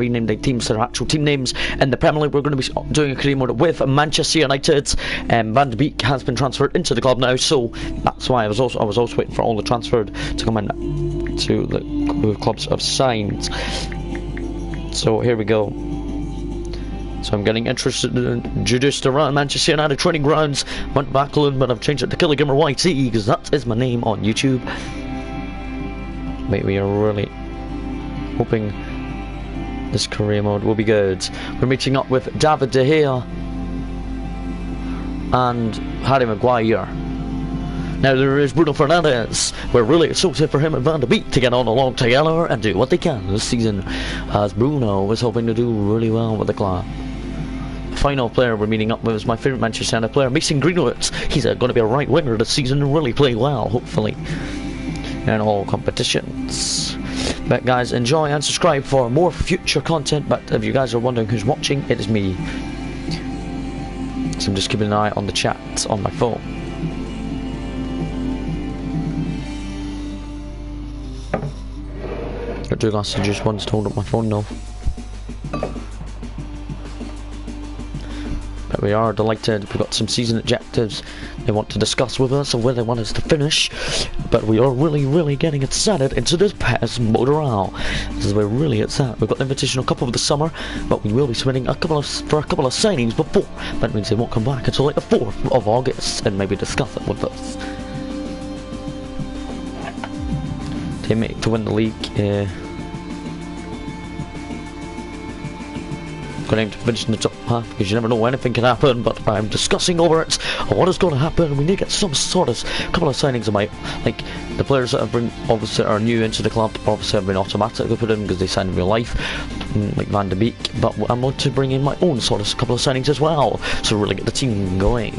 rename the teams to their actual team names in the Premier League. We're going to be doing a career mode with Manchester United. Van de Beek has been transferred into the club now, so that's why I was also waiting for all the transferred to come in to the clubs have signed. So here we go. So I'm getting introduced around Manchester United training grounds. Went back a little bit, I've changed it to Killigamer YT because that is my name on YouTube. Mate, we are really hoping this career mode will be good. We're meeting up with David De Gea and Harry Maguire. Now there is Bruno Fernandes. We're really excited for him and Van de Beek to get on along together and do what they can this season, as Bruno is hoping to do really well with the club. The final player we're meeting up with is my favourite Manchester United player, Mason Greenwood. He's going to be a right winger this season and really play well, hopefully, in all competitions. But guys, enjoy and subscribe for more future content. But if you guys are wondering who's watching, it is me. So I'm just keeping an eye on the chat on my phone. Got 2 glasses of juice, one's to hold up my phone now. But we are delighted. We've got some season objectives they want to discuss with us and where they want us to finish. But we are really getting excited into this PES Motorale. This is where we're really excited. We've got the Invitational Cup over the summer, but we will be submitting for a couple of signings before. That means they won't come back until like the 4th of August and maybe discuss it with us. Teammate to win the league. Going to finish in the top half because you never know, anything can happen, but I'm discussing over it what is going to happen. We need to get some sort of couple of signings of like the players that have been obviously are new into the club obviously have been automatically put in because they signed in real life, like Van de Beek, but I'm going to bring in my own sort of couple of signings as well to really get the team going.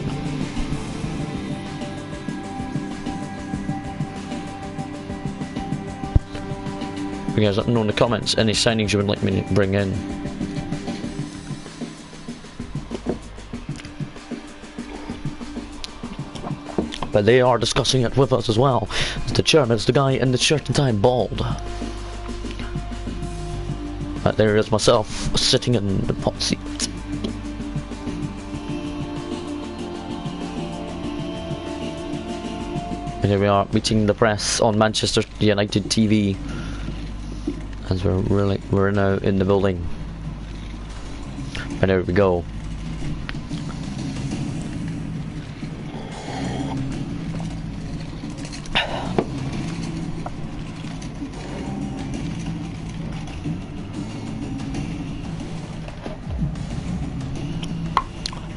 You guys let me know in the comments any signings you would like me to bring in. But they are discussing it with us as well. The chairman is the guy in the shirt and tie, bald. Right, there is myself sitting in the hot seat. And here we are meeting the press on Manchester United TV, as we're now in the building. And there we go.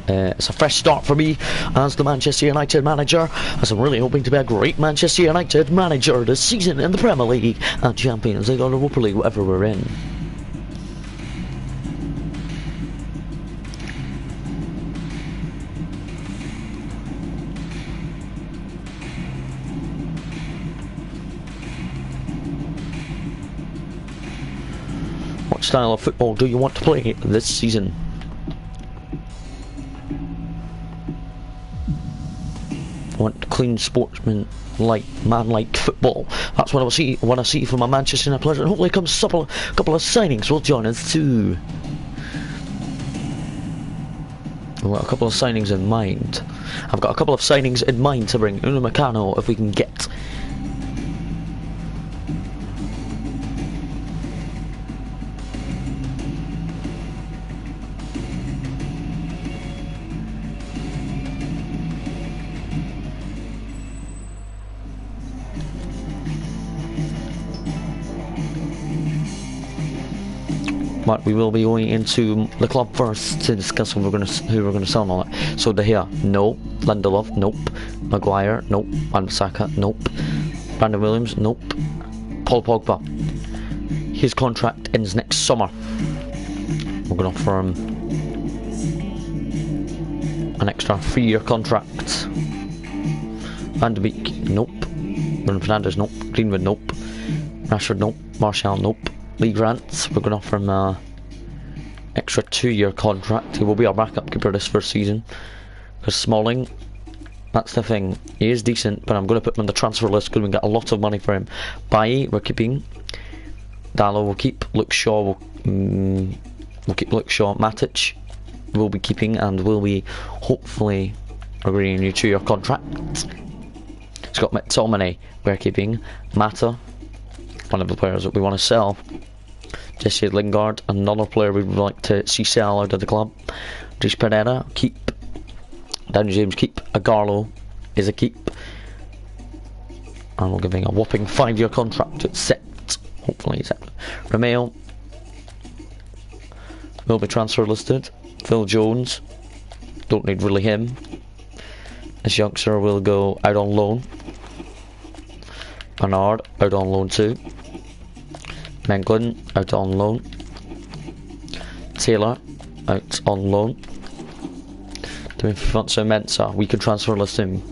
It's a fresh start for me as the Manchester United manager, as I'm really hoping to be a great Manchester United manager this season in the Premier League and Champions League or Europa League, whatever we're in. What style of football do you want to play this season? I want clean sportsman man-like football. That's what I want to see from my Manchester United players, and hopefully comes a couple of signings will join us too. I've got a couple of signings in mind. I've got a couple of signings in mind to bring Uno Meccano if we can get. But we will be going into the club first to discuss who we're going to sell on it. So De Gea, no. Lindelof, nope. Maguire, nope. Wan-Bissaka, nope. Brandon Williams, nope. Paul Pogba, his contract ends next summer. We're going to offer him an extra 3-year contract. Van de Beek, nope. Bruno Fernandes, nope. Greenwood, nope. Rashford, nope. Martial, nope. Lee Grant, we're going to offer him an extra 2-year contract. He will be our backup keeper this first season. Because Smalling, that's the thing, he is decent, but I'm going to put him on the transfer list because we get a lot of money for him. Bailly, we're keeping. Dallo will keep. Luke Shaw will we'll keep Luke Shaw. Matic will be keeping and will be hopefully agreeing a 2-year contract. Scott McTominay we're keeping. Mata, one of the players that we want to sell. Jesse Lingard, another player we would like to see sell out of the club. Dries Pereira, keep. Danny James, keep. Agarlo is a keep. And we're giving a whopping 5-year contract to accept. Hopefully accept. Romeo will be transfer listed. Phil Jones, don't need really him. This youngster will go out on loan. Bernard out on loan too. Menglin out on loan. Taylor out on loan. Dimitri Mensa, we can transfer list him.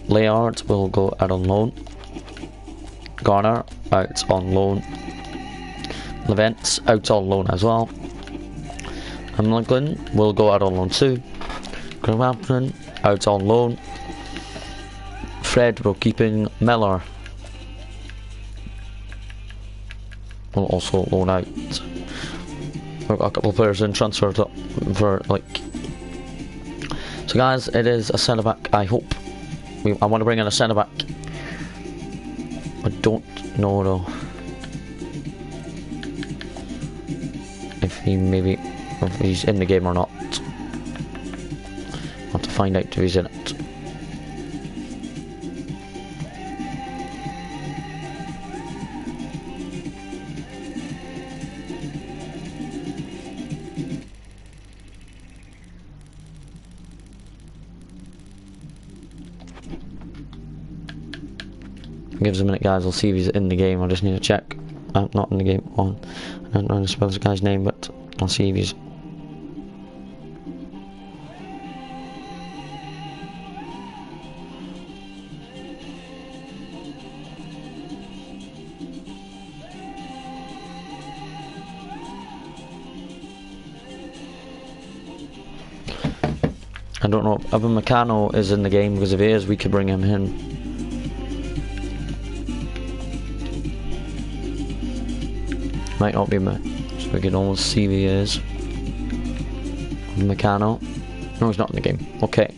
Layard will go out on loan. Garner out on loan. Levents out on loan as well. And Menglin will go out on loan too. Grimhampton out on loan. Fred will keeping. Miller will also loan out. We've got a couple of players in transfer for like. So guys, it is a centre back. I hope I want to bring in a centre back. I don't know though if he's in the game or not. I have to find out if he's in it. Give us a minute, guys. I'll see if he's in the game. I just need to check. Not in the game. I don't know how to spell this guy's name, but I'll see if he's. I don't know if Evan Meccano is in the game, because if he is, we could bring him in. Might not be so we can almost see who he is. Meccano. No, he's not in the game. Okay.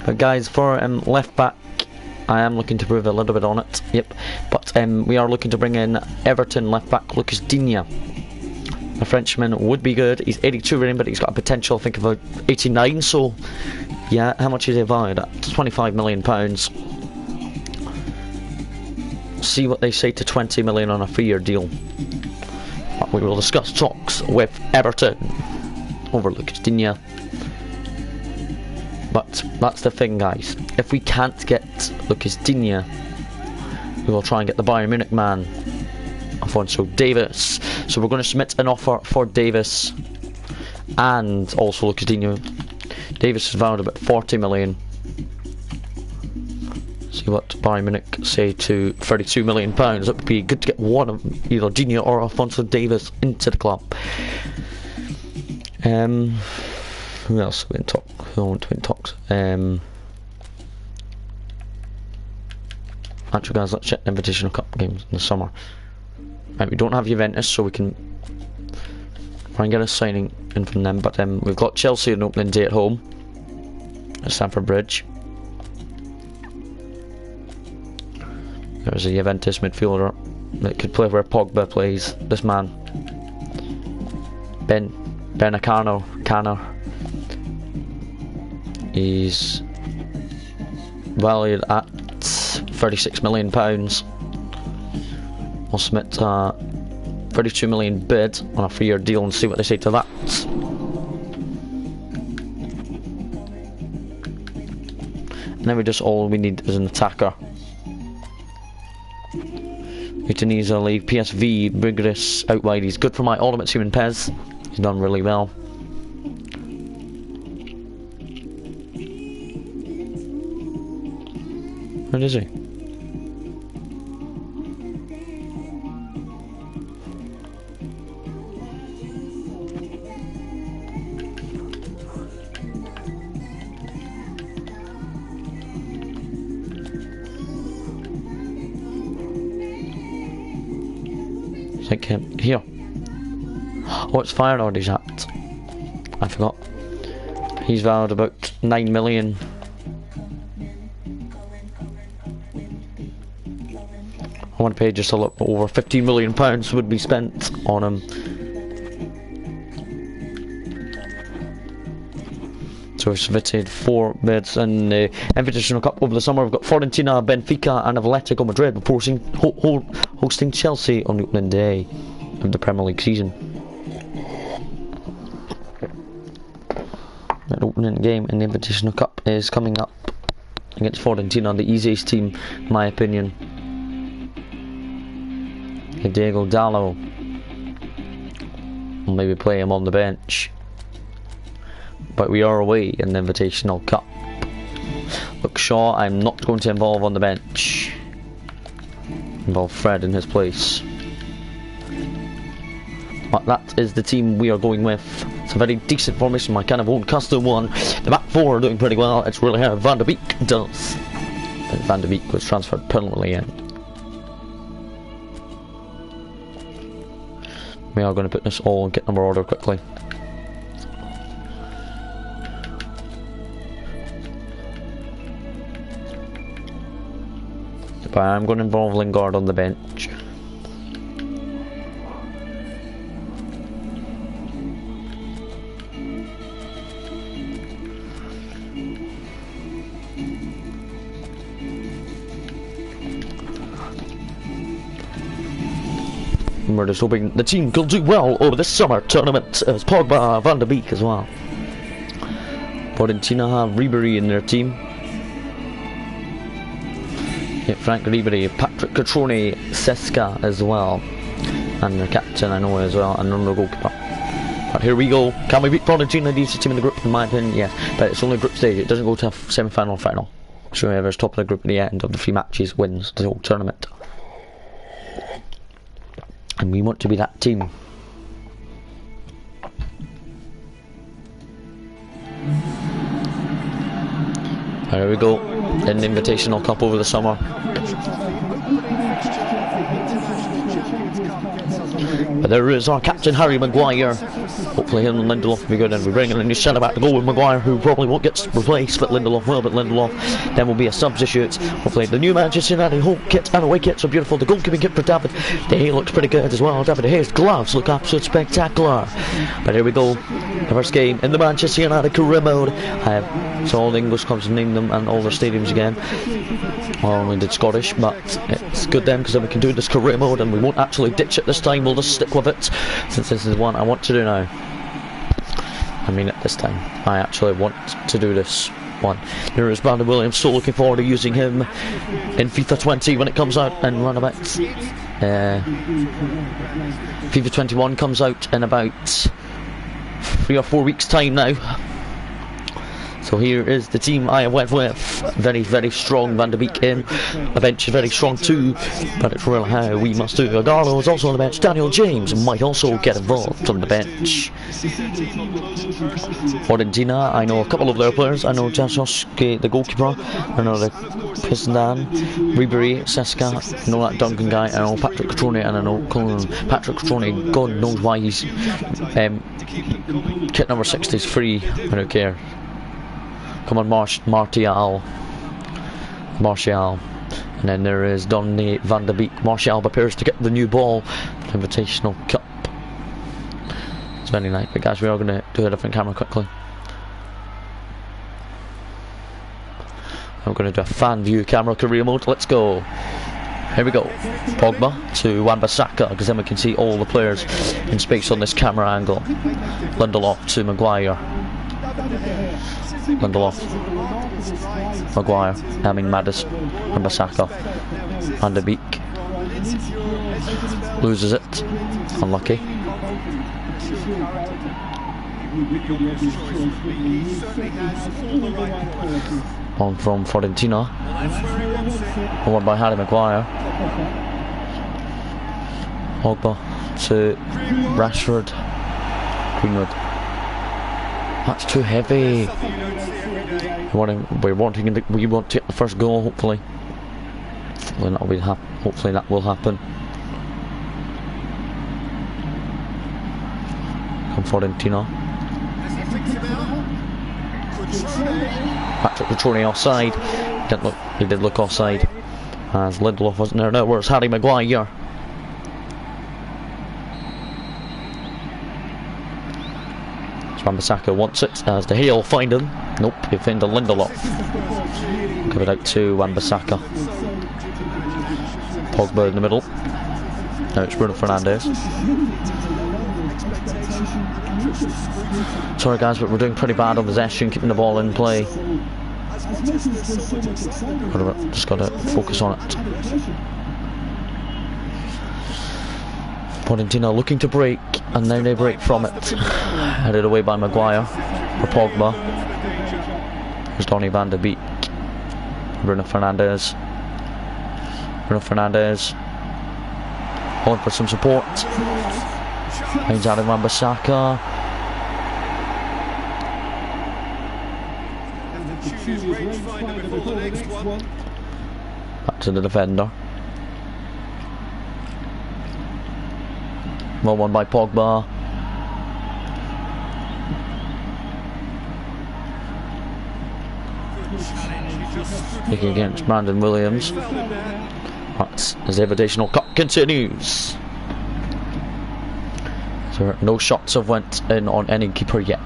But guys, for left back, I am looking to improve a little bit on it. Yep, but we are looking to bring in Everton left back Lucas Digne. The Frenchman would be good. He's 82 rating, but he's got a potential, I think, of about 89. So, yeah, how much is he valued at? £25 million. See what they say to 20 million on a 3-year deal. But we will discuss talks with Everton over Lucas Digne. But that's the thing, guys. If we can't get Lucas Digne, we will try and get the Bayern Munich man, Alphonso Davies. So we're going to submit an offer for Davies and also Lucas Digne. Davies is valued about 40 million. See what Bayern Munich say to 32 million pounds. It would be good to get one of either Digne or Alphonso Davies into the club. Who else we in talk? Who want to in talks? Actually, guys, let's check the Invitational Cup games in the summer. Right, we don't have Juventus, so we can try and get a signing in from them. But we've got Chelsea on opening day at home at Stamford Bridge. There's a Juventus midfielder that could play where Pogba plays. This man, Benacano, he's valued at £36 million. I'll submit a 32 million bid on a 3-year deal and see what they say to that. And then all we need is an attacker. Tunisia leave PSV Brigris out wide. He's good for my ultimate team in PES. He's done really well. Where is he? Like him here. Oh, it's Feyenoord he's at. I forgot. He's valued about 9 million. I want to pay just a little over £15 million would be spent on him. So we've submitted 4 bids in the Invitational Cup over the summer. We've got Fiorentina, Benfica and Atletico Madrid before hosting Chelsea on the opening day of the Premier League season. The opening game in the Invitational Cup is coming up against Fiorentina, the easiest team in my opinion. Diego Dallo. We'll maybe play him on the bench. But we are away in the Invitational Cup. Look, Shaw, I'm not going to involve on the bench. Involve Fred in his place. But that is the team we are going with. It's a very decent formation, my kind of own custom one. The back 4 are doing pretty well. It's really how Van de Beek does. Van de Beek was transferred permanently in. We are going to put this all and get number order quickly. But I'm going to involve Lingard on the bench. And we're just hoping the team will do well over this summer tournament as Pogba, Van de Beek as well. Fiorentina have Ribery in their team. Yeah, Frank Ribery, Patrick Catrone, Seska as well, and their captain I know as well, and another goalkeeper. But here we go. Can we beat Fiorentina, the easiest team in the group in my opinion? Yes, but it's only group stage. It doesn't go to a semi-final or final. So whoever's top of the group at the end of the 3 matches wins the whole tournament. And we want to be that team. There we go. In the Invitational Cup over the summer. But there is our captain Harry Maguire. Hopefully him and Lindelof will be good, and we bring in a new centre back to go with Maguire, who probably won't get replaced, but Lindelof will. But Lindelof then will be a substitute. Hopefully the new Manchester United home kit and away kits are beautiful. The goalkeeping kit for David De Gea looks pretty good as well. David De Gea's gloves look absolutely spectacular. But here we go. The first game in the Manchester United career mode. So all the English clubs name them and all their stadiums again. I only did Scottish, but it's good then because then we can do this career mode and we won't actually ditch it this time. We'll just stick with it since this is one I want to do now. I mean it this time. I actually want to do this one. There is Brandon Williams, so looking forward to using him in FIFA 20 when it comes out and run about. FIFA 21 comes out in about 3 or 4 weeks time now. So here is the team I went with. Very, very strong Van de Beek in. The bench is very strong too, but it's really how we must do. Agarlo is also on the bench. Daniel James might also get involved on the bench. Fiorentina, I know a couple of their players. I know Jasoski, the goalkeeper. I know the Pisdan, Ribery, Seska. I know that Duncan guy. I know Patrick Catrone, and I know Patrick Catrone. God knows why he's kit number 60 is free. I don't care. Come on, Martial. And then there is Donny Van de Beek. Martial prepares to get the new ball. Invitational Cup. It's very nice. But guys, we are going to do a different camera quickly. I'm going to do a fan view camera career mode. Let's go. Here we go. Pogba to Wan-Bissaka, because then we can see all the players in space on this camera angle. Lindelof to Maguire. Lindelof. Maguire. Madison. Wan-Bissaka. Van de Beek. Loses it. Unlucky. On from Fiorentina. Won by Harry Maguire. Pogba to Rashford. Greenwood. That's too heavy. We want to get the first goal. Hopefully that will happen. From Fiorentina. Patrick Cutrone offside. He did look offside, as Lindelof wasn't there. Now where's Harry Maguire? Wan-Bissaka wants it, as De Gea will find him. Nope, he found Lindelof. Give it out to Wan-Bissaka. Pogba in the middle. Now it's Bruno Fernandes. Sorry guys, but we're doing pretty bad on possession, keeping the ball in play. Just gotta focus on it. Fiorentina looking to break, and now they break from it. Headed away by Maguire for Pogba. There's Donny van de Beek. Bruno Fernandes. Going for some support. Finds out Wan-Bissaka. Back to the defender. Well won by Pogba. Taking against Brandon Williams. That's as the Invitational Cup continues. So no shots have went in on any keeper yet.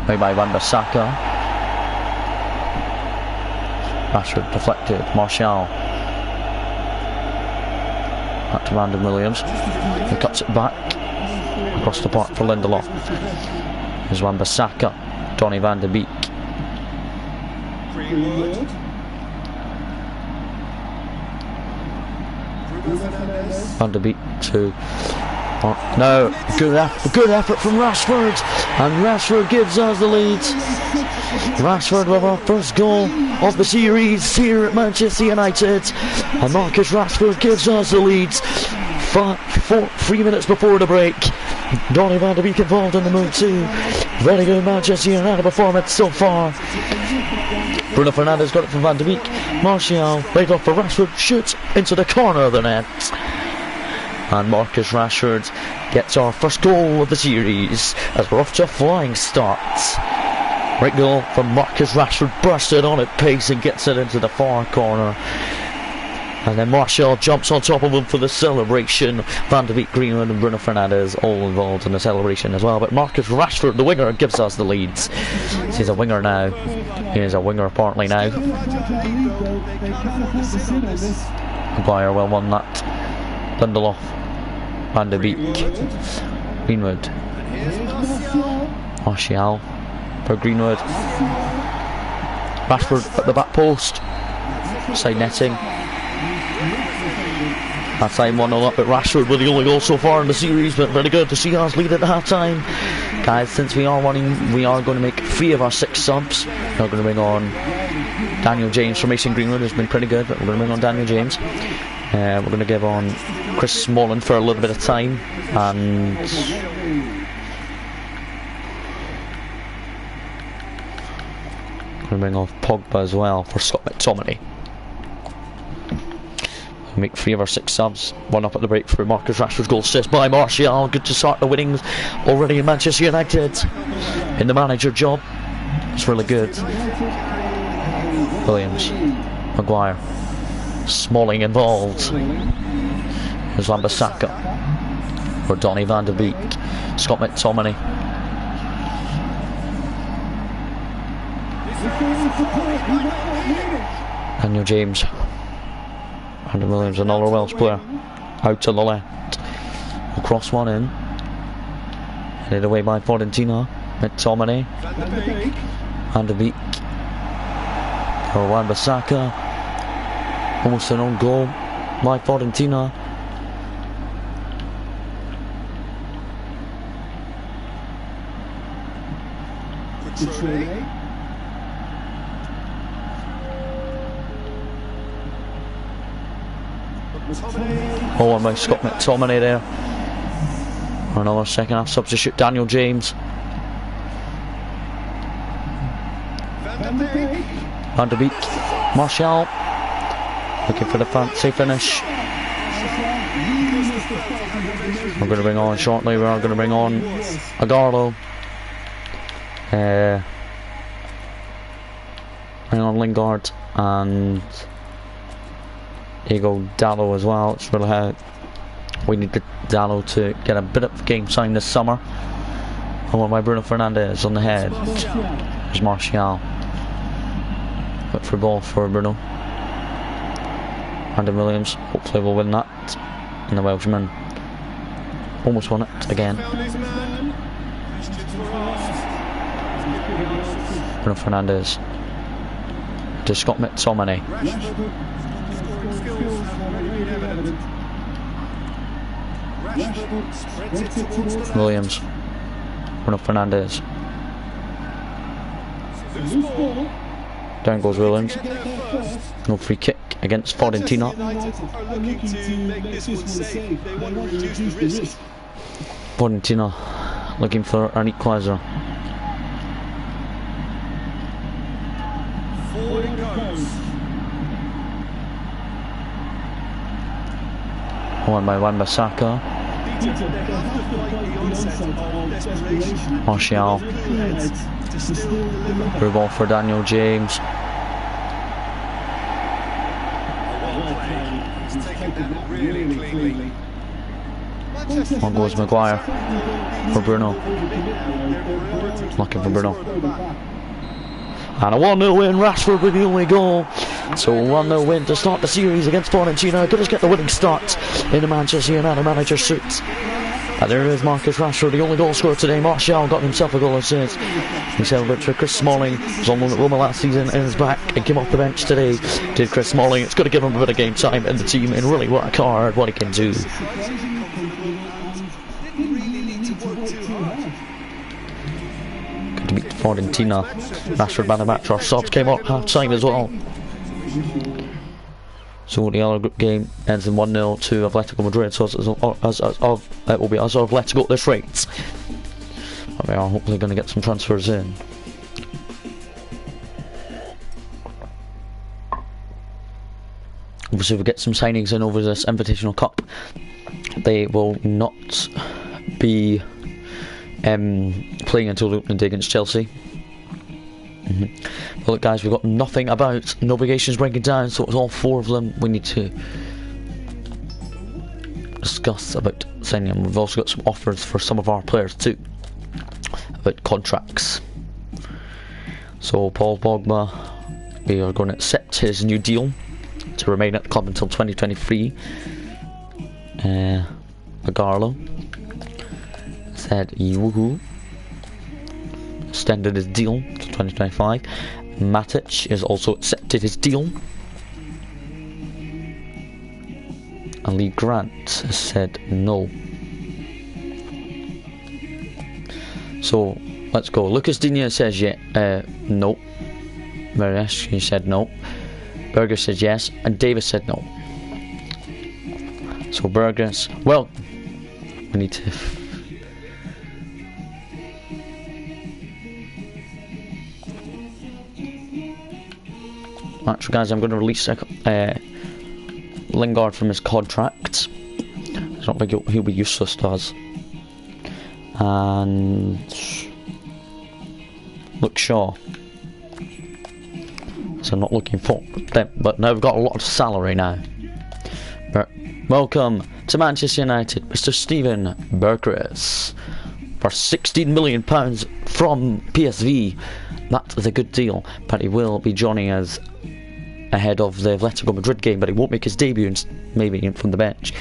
Made by Wan-Bissaka. Rashford deflected. Martial. Back to Brandon Williams. He cuts it back across the park for Lindelof. There's Wan-Bissaka. Donny van de Beek. Van de Beek to no, good effort from Rashford, and Rashford gives us the lead. Rashford with our first goal of the series here at Manchester United, and Marcus Rashford gives us the lead. 3 minutes before the break. Donny van de Beek involved in the move too. Very good Manchester United performance so far. Bruno Fernandes got it from Van de Beek. Martial, right off for Rashford, shoots into the corner of the net. And Marcus Rashford gets our first goal of the series, as we're off to a flying start. Right goal from Marcus Rashford, bursted on at pace and gets it into the far corner. And then Martial jumps on top of him for the celebration. Van de Beek, Greenwood and Bruno Fernandes all involved in the celebration as well. But Marcus Rashford, the winger, gives us the leads. He's a winger now. He is a winger apparently now. Maguire well won that. Lindelof. Van de Beek. Greenwood. Martial for Greenwood. Rashford at the back post. Side netting. Half time 1-0 up at Rashford with the only goal so far in the series, but very good to see us lead at the half time. Guys, since we are going to make 3 of our 6 subs. We're going to bring on Daniel James for Mason Greenwood, who's been pretty good, but we're going to bring on Daniel James. We're going to give on Chris Smalling for a little bit of time, and going to bring off Pogba as well for Scott McTominay. Make 3 of our 6 subs. 1 up at the break for Marcus Rashford's goal assist by Martial. Good to start the winnings already in Manchester United in the manager job. It's really good. Williams, Maguire, Smalling involved. There's Wan-Bissaka for Donny van de Beek. Scott McTominay. Daniel James. Brandon Williams, another Welsh player. Out to the left. Across one in. Headed away by Fiorentina. McTominay. Van de Beek. For Wan-Bissaka. Almost an own goal by Fiorentina. Oh, and by Scott McTominay there. Another second half substitute, Daniel James. Van de Beek. Martial. Looking for the fancy finish. We're going to bring on shortly, we are going to bring on Agarlo. Bring on Lingard and Diego Dallo as well. It's really how we need Dallo to get a bit of game time this summer. And one by Bruno Fernandes on the head. There's Martial. But for ball for Bruno. Brandon Williams hopefully will win that. And the Welshman almost won it again. Bruno Fernandes to Scott McTominay. Williams. Bruno Fernandes. Down goes Williams. No free kick against Fiorentina. Fiorentina looking for an equaliser. Won by Wan-Bissaka. Martial. Through ball for Daniel James. On goes Maguire for Bruno. Looking for Bruno. And a 1-0 win, Rashford with the only goal. So 1-0 win to start the series against Fiorentina. Could just get the winning start in the Manchester United manager suit. And there is Marcus Rashford, the only goal scorer today. Martial got himself a goal assist. He celebrates for Chris Smalling, was on loan at Roma last season and is back and came off the bench today. Did Chris Smalling. It's going to give him a bit of game time in the team and really work hard what he can do. Good to beat Fiorentina. Rashford man of the match. Our subs came on half time as well. So the other group game ends in 1-0 to Atletico Madrid. So it will be as of Atletico at this rate. But we are hopefully going to get some transfers in. Obviously, we get some signings in over this Invitational Cup. They will not be playing until the opening day against Chelsea. But look guys, we've got nothing about, no obligations breaking down, so it's all four of them we need to discuss about signing them. We've also got some offers for some of our players too, about contracts. So Paul Pogba, we are going to accept his new deal to remain at the club until 2023. Agarlo said woohoo, extended his deal to 2025. Matic has also accepted his deal. And Lee Grant has said no. So let's go. Lucas Digne says no. Mariash said no. Berger said yes, and Davis said no. So Burgess, well, we need to actually guys, I'm going to release Lingard from his contract. I don't think he'll be useless to us. And Luke Shaw, so I'm not looking for them, but now we've got a lot of salary now. Welcome to Manchester United, Mr. Steven Berghuis, for £16 million from PSV. That is a good deal, but he will be joining us ahead of the Atletico Madrid game, but he won't make his debut maybe from the bench.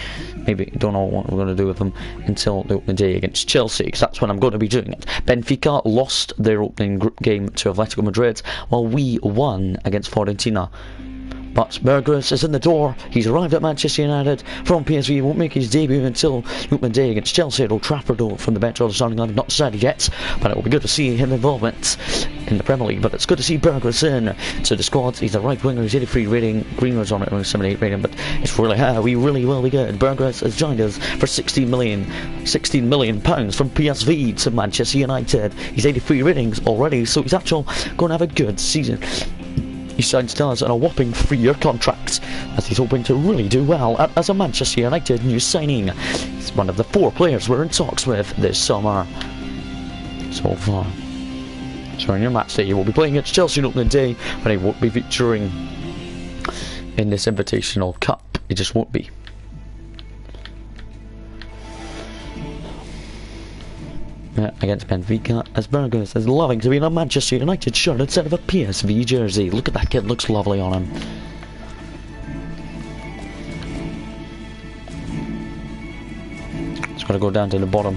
Maybe don't know what we're going to do with him until the opening day against Chelsea, because that's when I'm going to be doing it. Benfica lost their opening group game to Atletico Madrid, while we won against Fiorentina. But Berghuis is in the door. He's arrived at Manchester United from PSV. He won't make his debut until the opening day against Chelsea at Old Trafford, or from the bench or the starting line. Not decided yet, but it will be good to see him involvement in the Premier League. But it's good to see Berghuis in to the squad. He's a right winger. He's 83 rating. Greenwood's on it, 78 rating. But it's really how we really will be good. Berghuis has joined us for 16 million pounds from PSV to Manchester United. He's 83 ratings already, so he's actually going to have a good season. He signs stars on a whopping 3-year contract, as he's hoping to really do well as a Manchester United new signing. He's one of the 4 players we're in talks with this summer so far. So in your match day, he will be playing against Chelsea on opening day, but he won't be featuring in this Invitational Cup. He just won't be. Against Benfica, as Berghuis is loving to be in a Manchester United shirt instead of a PSV jersey. Look at that kid, looks lovely on him. It's got to go down to the bottom.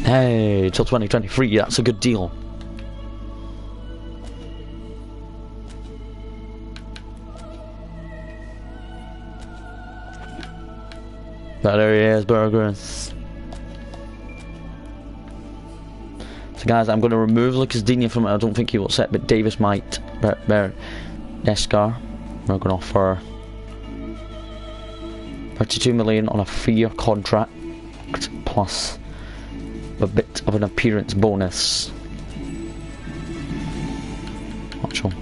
Hey, till 2023, that's a good deal. But there he is, Berghuis. So guys, I'm going to remove Lucas Digne from it. I don't think he will set, but Davis might. Descar, we're going to offer 32 million on a 3-year contract, plus a bit of an appearance bonus. Actual.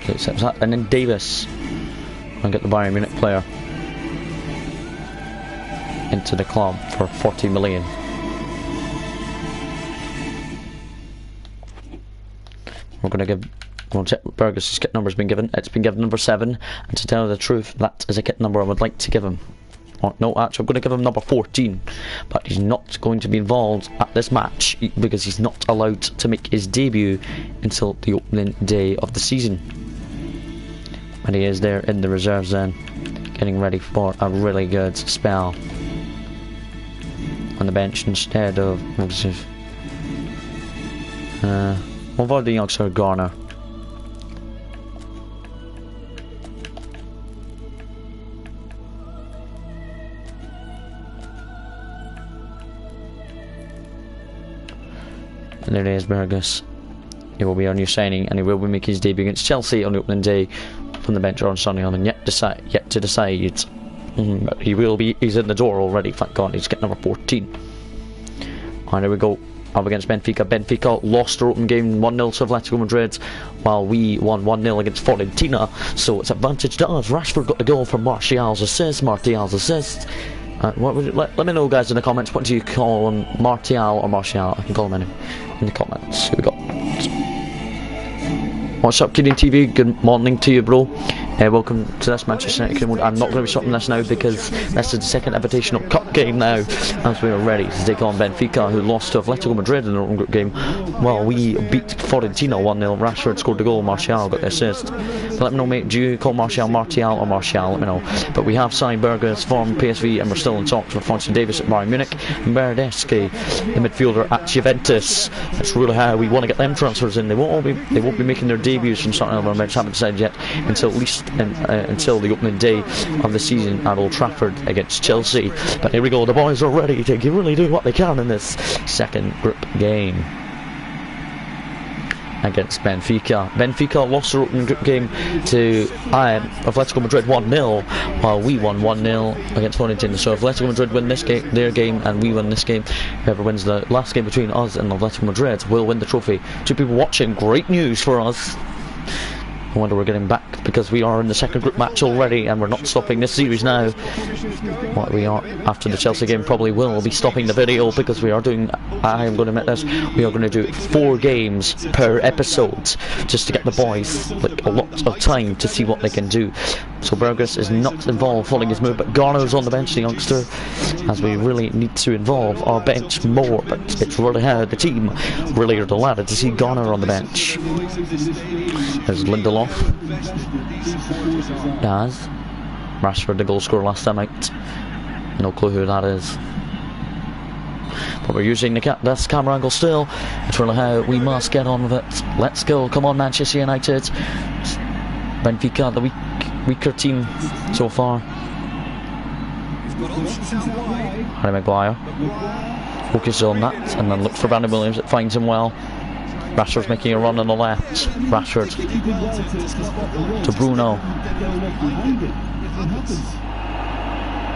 Accepts that, and then Davis and get the Bayern Munich player into the club for 40 million. We're going to give, we'll check Berghuis' kit number's been given. It's been given number 7, and to tell you the truth, that is a kit number I would like to give him. Oh, no, actually I'm going to give him number 14, but he's not going to be involved at this match because he's not allowed to make his debut until the opening day of the season. And he is there in the reserves then, getting ready for a really good spell on the bench instead of what about the youngster Garner? And there it is, Berghuis. He will be our new signing, and he will be making his debut against Chelsea on the opening day from the bench or on Sunday. And yet to decide. But he will be. He's in the door already. Thank God. He's getting number 14. And there we go. Up against Benfica. Benfica lost their open game 1-0 to Atletico Madrid, while we won 1-0 against Fiorentina. So it's advantage to us. Rashford got the goal from Martial's assist. Martial's assist. What would you, let me know, guys, in the comments. What do you call him, Martial or Martial? I can call him in the comments. Here we go. What's up, Kidding TV? Good morning to you, bro. Welcome to this Manchester United mode. I'm not going to be stopping this now because this is the second Invitational Cup game now, as we are ready to take on Benfica, who lost to Atletico Madrid in their own group game. Well, we beat Fiorentina 1-0. Rashford scored the goal. Martial got the assist. But let me know, mate. Do you call Martial Martial or Martial? Let me know. But we have signed Berghuis from PSV, and we're still in talks with Fonson Davis at Bayern Munich and Bernardeschi, the midfielder at Juventus. That's really how we want to get them transfers in. They won't be making their debuts from starting on our bench. Haven't decided yet until at least until the opening day of the season at Old Trafford against Chelsea. But here we go, the boys are ready to really do what they can in this second group game against Benfica. Benfica lost their opening group game to Atletico Madrid 1-0, while we won 1-0 against Fiorentina. So if Atletico Madrid win this game, their game, and we win this game, whoever wins the last game between us and Atletico Madrid will win the trophy. 2 people watching, great news for us. I wonder we're getting back because we are in the second group match already, and we're not stopping this series now. What we are after the Chelsea game probably will be stopping the video because we are doing, I am going to admit this, we are going to do 4 games per episode just to get the boys like a lot of time to see what they can do. So Burgess is not involved following his move, but Garner's on the bench, the youngster, as we really need to involve our bench more. But it's really how the team really are delighted to see Garner on the bench. There's Lindelof. Daz. Rashford, the goal scorer last time out. No clue who that is. But we're using this camera angle still. It's really how we must get on with it. Let's go. Come on, Manchester United. Benfica, the weaker team so far. Harry Maguire focuses on that and then looks for Brandon Williams. It finds him well. Rashford's making a run on the left. Rashford to Bruno.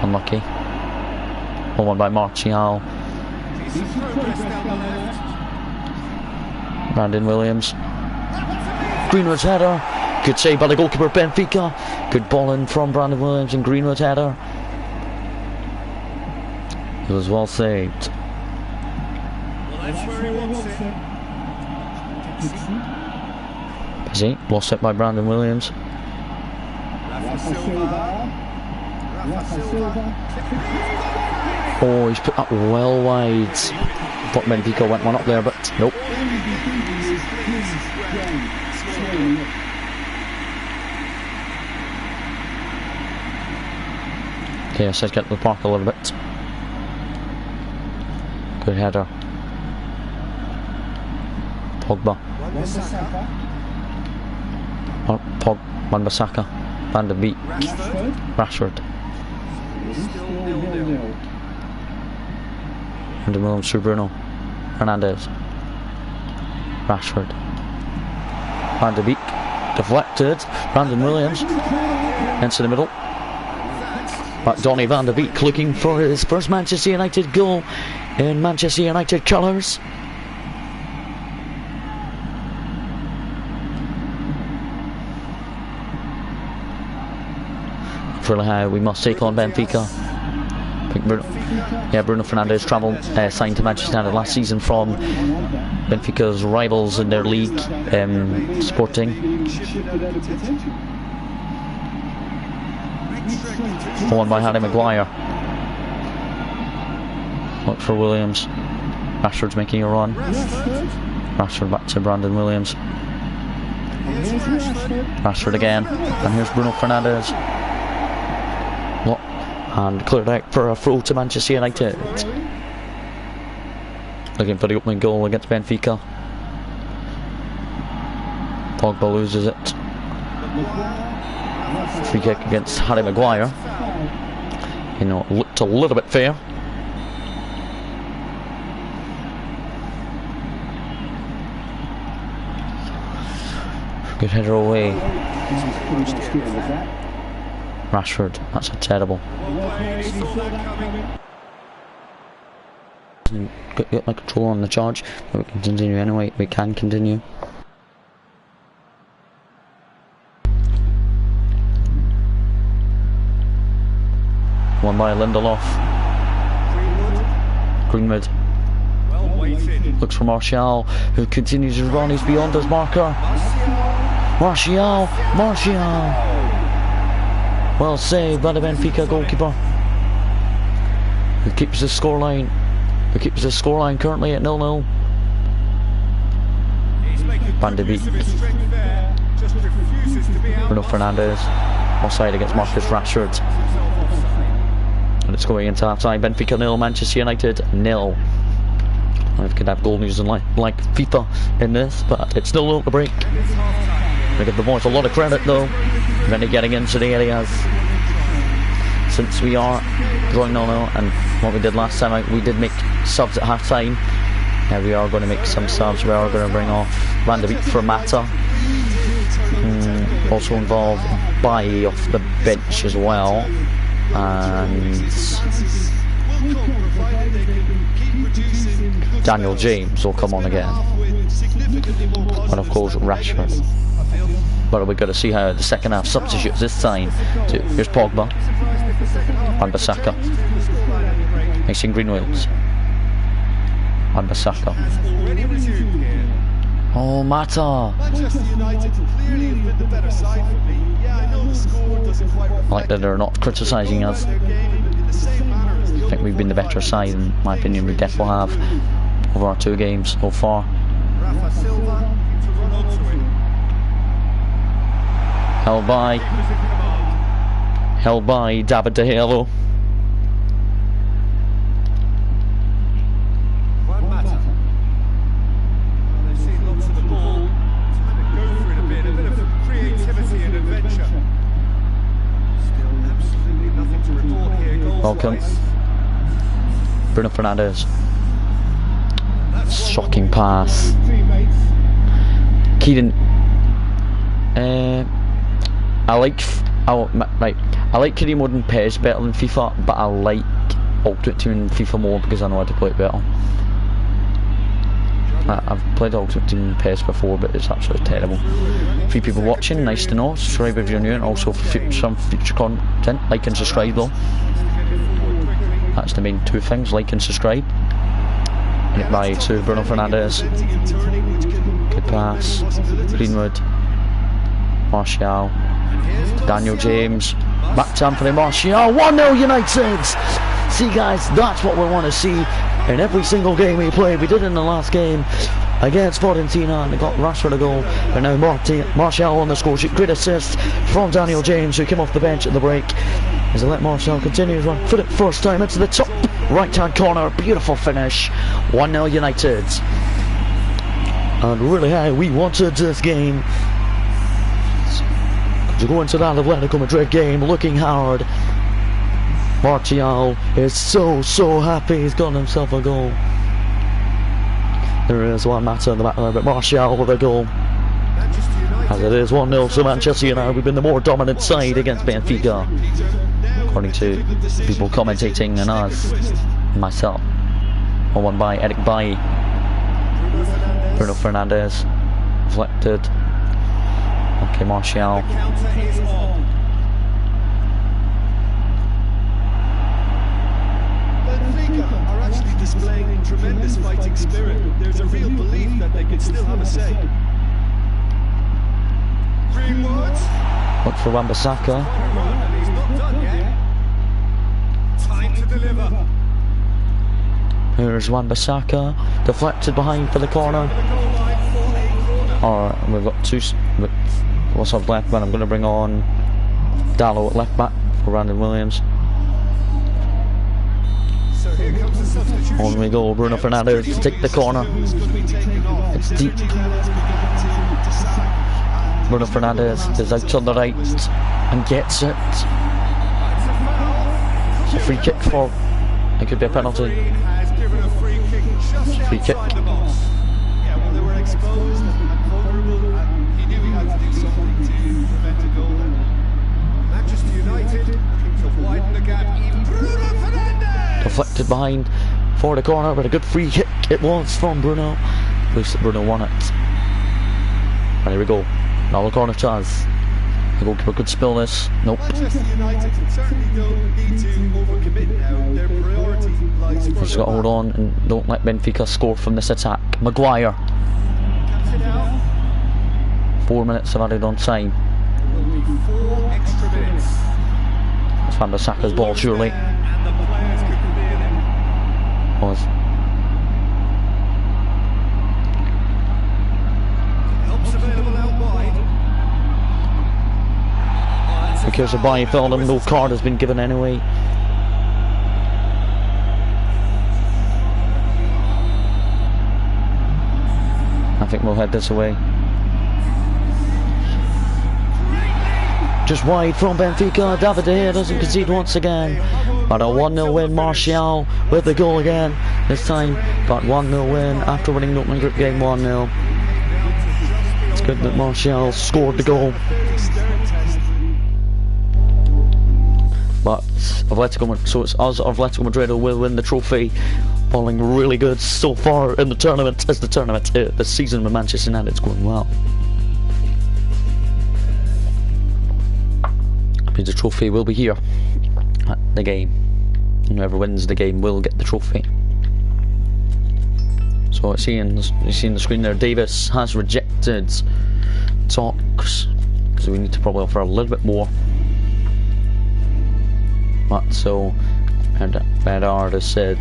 Unlucky. 1-1 by Martial. Brandon Williams. Greenwood's header. Good save by the goalkeeper Benfica. Good ball in from Brandon Williams and Greenwood's header. It was well saved. Busy. Lost it by Brandon Williams. Oh, he's put that well wide. Thought Benfica went one up there, but nope. Okay, so let's get to the park a little bit. Good header. Pogba. Wan-Bissaka. Van de Beek. Rashford. And Williams through Bruno Fernandes. Rashford. Van de Beek. Deflected. Brandon Williams. Into the middle. But Donny van de Beek looking for his first Manchester United goal in Manchester United colours. For how we must take on Benfica. I think Bruno Fernandes signed to Manchester United last season from Benfica's rivals in their league, Sporting. Won by Harry Maguire. Look for Williams. Rashford's making a run. Rashford back to Brandon Williams. Rashford again. And here's Bruno Fernandes. And cleared out for a throw to Manchester United. Looking for the opening goal against Benfica. Pogba loses it. Free kick against Harry Maguire. You know, looked a little bit fair. Good header away. Rashford, that's a terrible. Got my control on the charge, but we can continue anyway. We can continue. One by Lindelof. Greenwood. Looks for Martial, who continues to run. He's beyond his marker. Martial. Well saved by the Benfica goalkeeper, who keeps the scoreline. Currently at 0-0. Van de Beek. Bruno Fernandes. Offside against Marcus Rashford. And it's going into half time. Benfica 0, Manchester United 0. I could have goal news and like FIFA in this, but it's still 0 to break. We give the boys a lot of credit though, really getting into the areas. Since we are drawing 0-0, and what we did last time, we did make subs at half time. We are going to make some subs. We are going to bring off Van de Beek for Mata. Also involved Bailly off the bench as well. And Daniel James will come on again. And of course Rashford. But we've got to see how the second half substitutes this time. Here's Pogba. Wan-Bissaka. Mason Greenwood. Wan-Bissaka. Oh, Mata. Manchester United clearly have been the better side for me. Yeah, I know I like that they're not criticising us. I think we've been the better side, in my opinion. We definitely have over our 2 games so far. Held by David De Gea. Welcome. Bruno Fernandes. Shocking pass. Keaton. I like Kareem and PES better than FIFA, but I like Ultimate Team and FIFA more because I know how to play it better. I've played Ultimate Team and PES before, but it's absolutely terrible. 3 people watching, nice to know. Subscribe if you're new, and also for some future content, like and subscribe though. That's the main 2 things, like and subscribe. Hit by to Bruno Fernandes. Good pass. Greenwood. Martial. Daniel James. Back to Anthony Martial. 1-0 United! See guys, that's what we want to see in every single game we play. We did it in the last game against Fiorentina and they got Rashford a goal. But now Martial on the score sheet. Great assist from Daniel James, who came off the bench at the break. As they let Martial continue his run for the first time into the top right hand corner. Beautiful finish. 1-0 United. And really how we wanted this game to go into that Atletico Madrid game looking hard. Martial is so happy he's got himself a goal. There is one matter in the back there, but Martial with a goal. As it is 1-0 to Manchester United. We've been the more dominant side against Benfica, according to people commentating and us, and myself. 1-1 by Eric Bailly. Bruno Fernandes deflected. Okay, Martial. Benfica are actually displaying tremendous fighting spirit. There's a real belief that they can still have a say. Greenwood. Look for Wan-Bissaka. And he's not done yet. Time to deliver. Here's Wan-Bissaka, deflected behind for the corner. Alright, we've got 2. What's up left back? I'm going to bring on Dallo at left back for Brandon Williams. So here comes the substitution. On we go, Bruno Fernandes to take the corner. It's deep. Bruno Fernandes is out on the right and gets it. It's a free kick for. It could be a penalty. Free kick. Yeah, well, they were exposed and vulnerable, and he knew he had to do something to prevent a goal. Manchester United looking to widen the gap. Even Bruno Fernandes! Deflected behind for the corner, but a good free kick it was from Bruno. At least Bruno won it. And here we go. Now the corner chance. The goalkeeper could spill this. Nope. Manchester United certainly don't need to overcommit now. Their priority lies further. Just got to hold on and don't let Benfica score from this attack. Maguire. 4 minutes have added on time. Will be 4 extra minutes. It's Wan-Bissaka's ball surely. And the players could clear them. Was. Helps available out wide. Because of Bayern Feldham, no card has been given anyway. I think we'll head this away. Just wide from Benfica. David De Gea doesn't concede once again. But a 1-0 win. Martial with the goal again. This time, but 1-0 win after winning the opening group game 1-0. It's good that Martial scored the goal. But so it's us, Atletico Madrid, who will win the trophy. Falling really good so far in the tournament. As the season with Manchester United is going well. The trophy will be here at the game. And whoever wins the game will get the trophy. So you see on the screen there, Davis has rejected talks because we need to probably offer a little bit more. But so, and Bedard has said.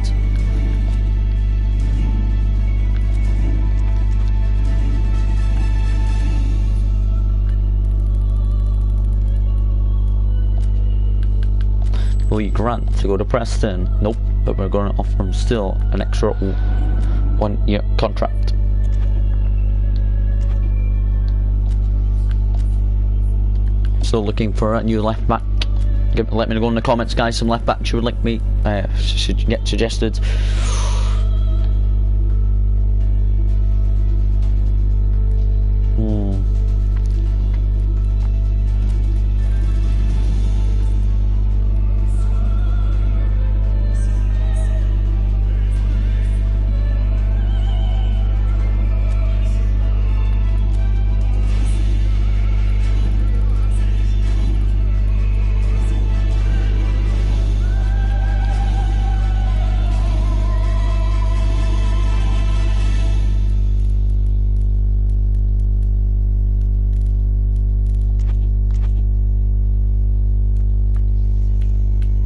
Lee Grant to go to Preston. Nope, but we're going to offer him still an extra 1 year contract. Still looking for a new left back. Let me know in the comments, guys, some left backs you would like me should get suggested.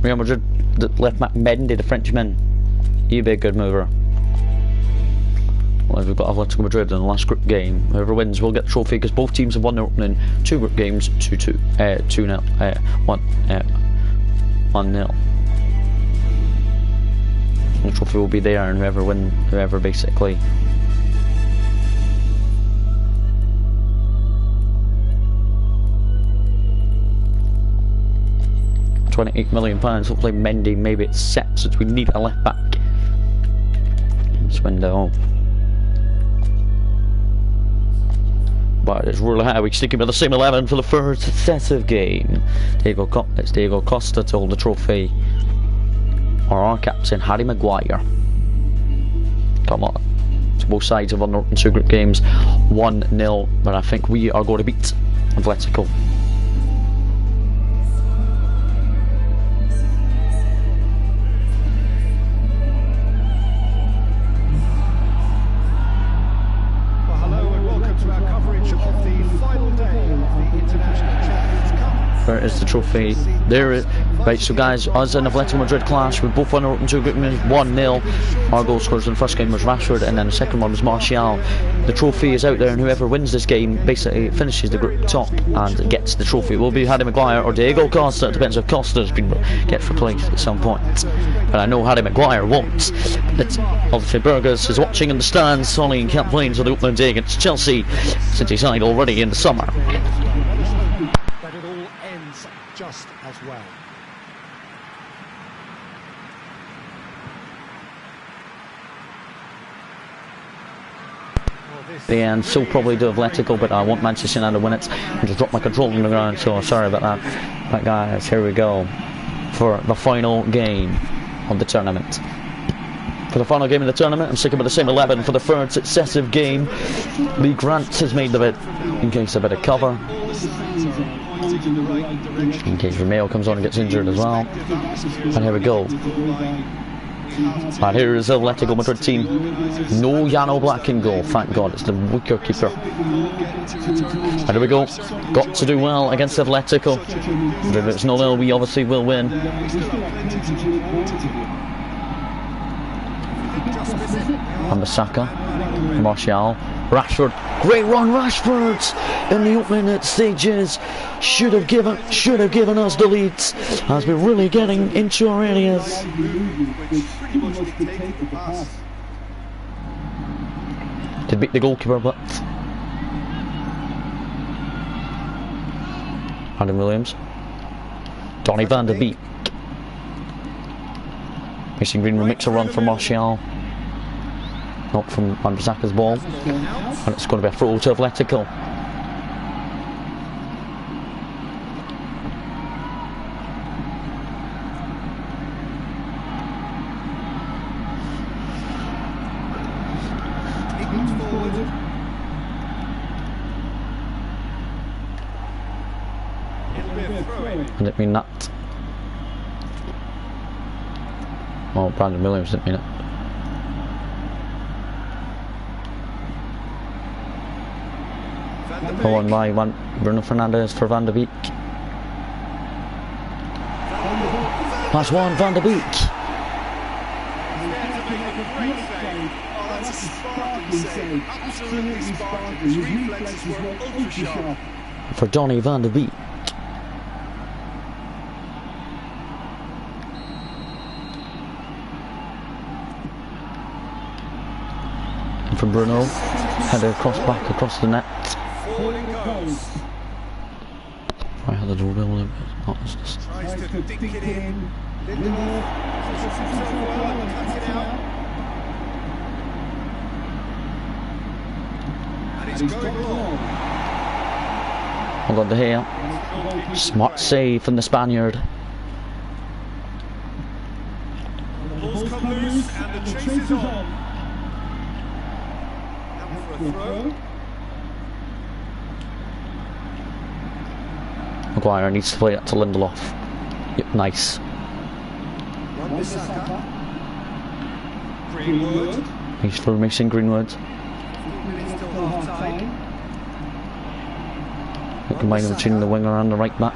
Real Madrid, the left back Mendy, the Frenchman, he'd be a good mover. Well, we've got Atletico Madrid in the last group game. Whoever wins will get the trophy because both teams have won their opening 2 group games 2-0, 1-0. The trophy will be there, and whoever basically. £28 million. Hopefully Mendy maybe it's set since we need a left back in this window. But it's really high. We're sticking with the same 11 for the third successive game. It's Diego Costa to hold the trophy, or our captain Harry Maguire. Come on. So both sides have won their 2 group games 1-0, but I think we are going to beat Atletico. There is the trophy. There it is. Right, so guys, us and Atletico Madrid clash. We both won our open 2 group games 1-0. Our goal scorers in the first game was Rashford, and then the second one was Martial. The trophy is out there, and whoever wins this game basically finishes the group top and gets the trophy. It will be Harry Maguire or Diego Costa. It depends if Costa gets replaced at some point. But I know Harry Maguire won't. It's obviously Burgers is watching in the stands. Solly and can't play until the opening day against Chelsea, since he signed already in the summer. That it all ends just as well. And so probably do Atletico, but I want Manchester United to win it. I just dropped my controller on the ground, so sorry about that. But guys, here we go for the final game of the tournament. For the final game of the tournament, I'm sticking with the same 11 for the third successive game. Lee Grant has made the bit in case a bit of cover. In case Romeo comes on and gets injured as well. And here we go. And here is the Atletico Madrid team. No Yano Black in goal, thank God, it's the weaker keeper. And here we go. Got to do well against Atletico. If it's 0-0, we obviously will win. And Bissaka, Martial, Rashford, great run, Rashford in the opening stages. Should have given us the lead as we're really getting into our areas. To beat the goalkeeper, but Adam Williams, Donny van der Beek, Mason Greenwood makes a run for Martial. Not from Bissaka's ball, and it's going to be a throw to Atletico. And it mean that. Oh, Brandon Williams didn't mean it. on by one. Bruno Fernandes for Van de Beek. That's one, Van de Beek. That's a sparkling save. Absolutely sparkling. His reflexes were ultra sharp. For Donny Van de Beek. And from Bruno, header back across the net. Forward it goes. I had the doorbell. Tries to dink it in. Lindelof positions himself well and cuts it out. And he's going long. Hold on to here. Smart save from the Spaniard. The ball's come loose and the chase is on. Now for a throw. Maguire needs to play that to Lindelof. Yep, nice. Wan-Bissaka. Greenwood. He's for Mason Greenwood. 15 minutes till half time. We combine between the winger and the right back.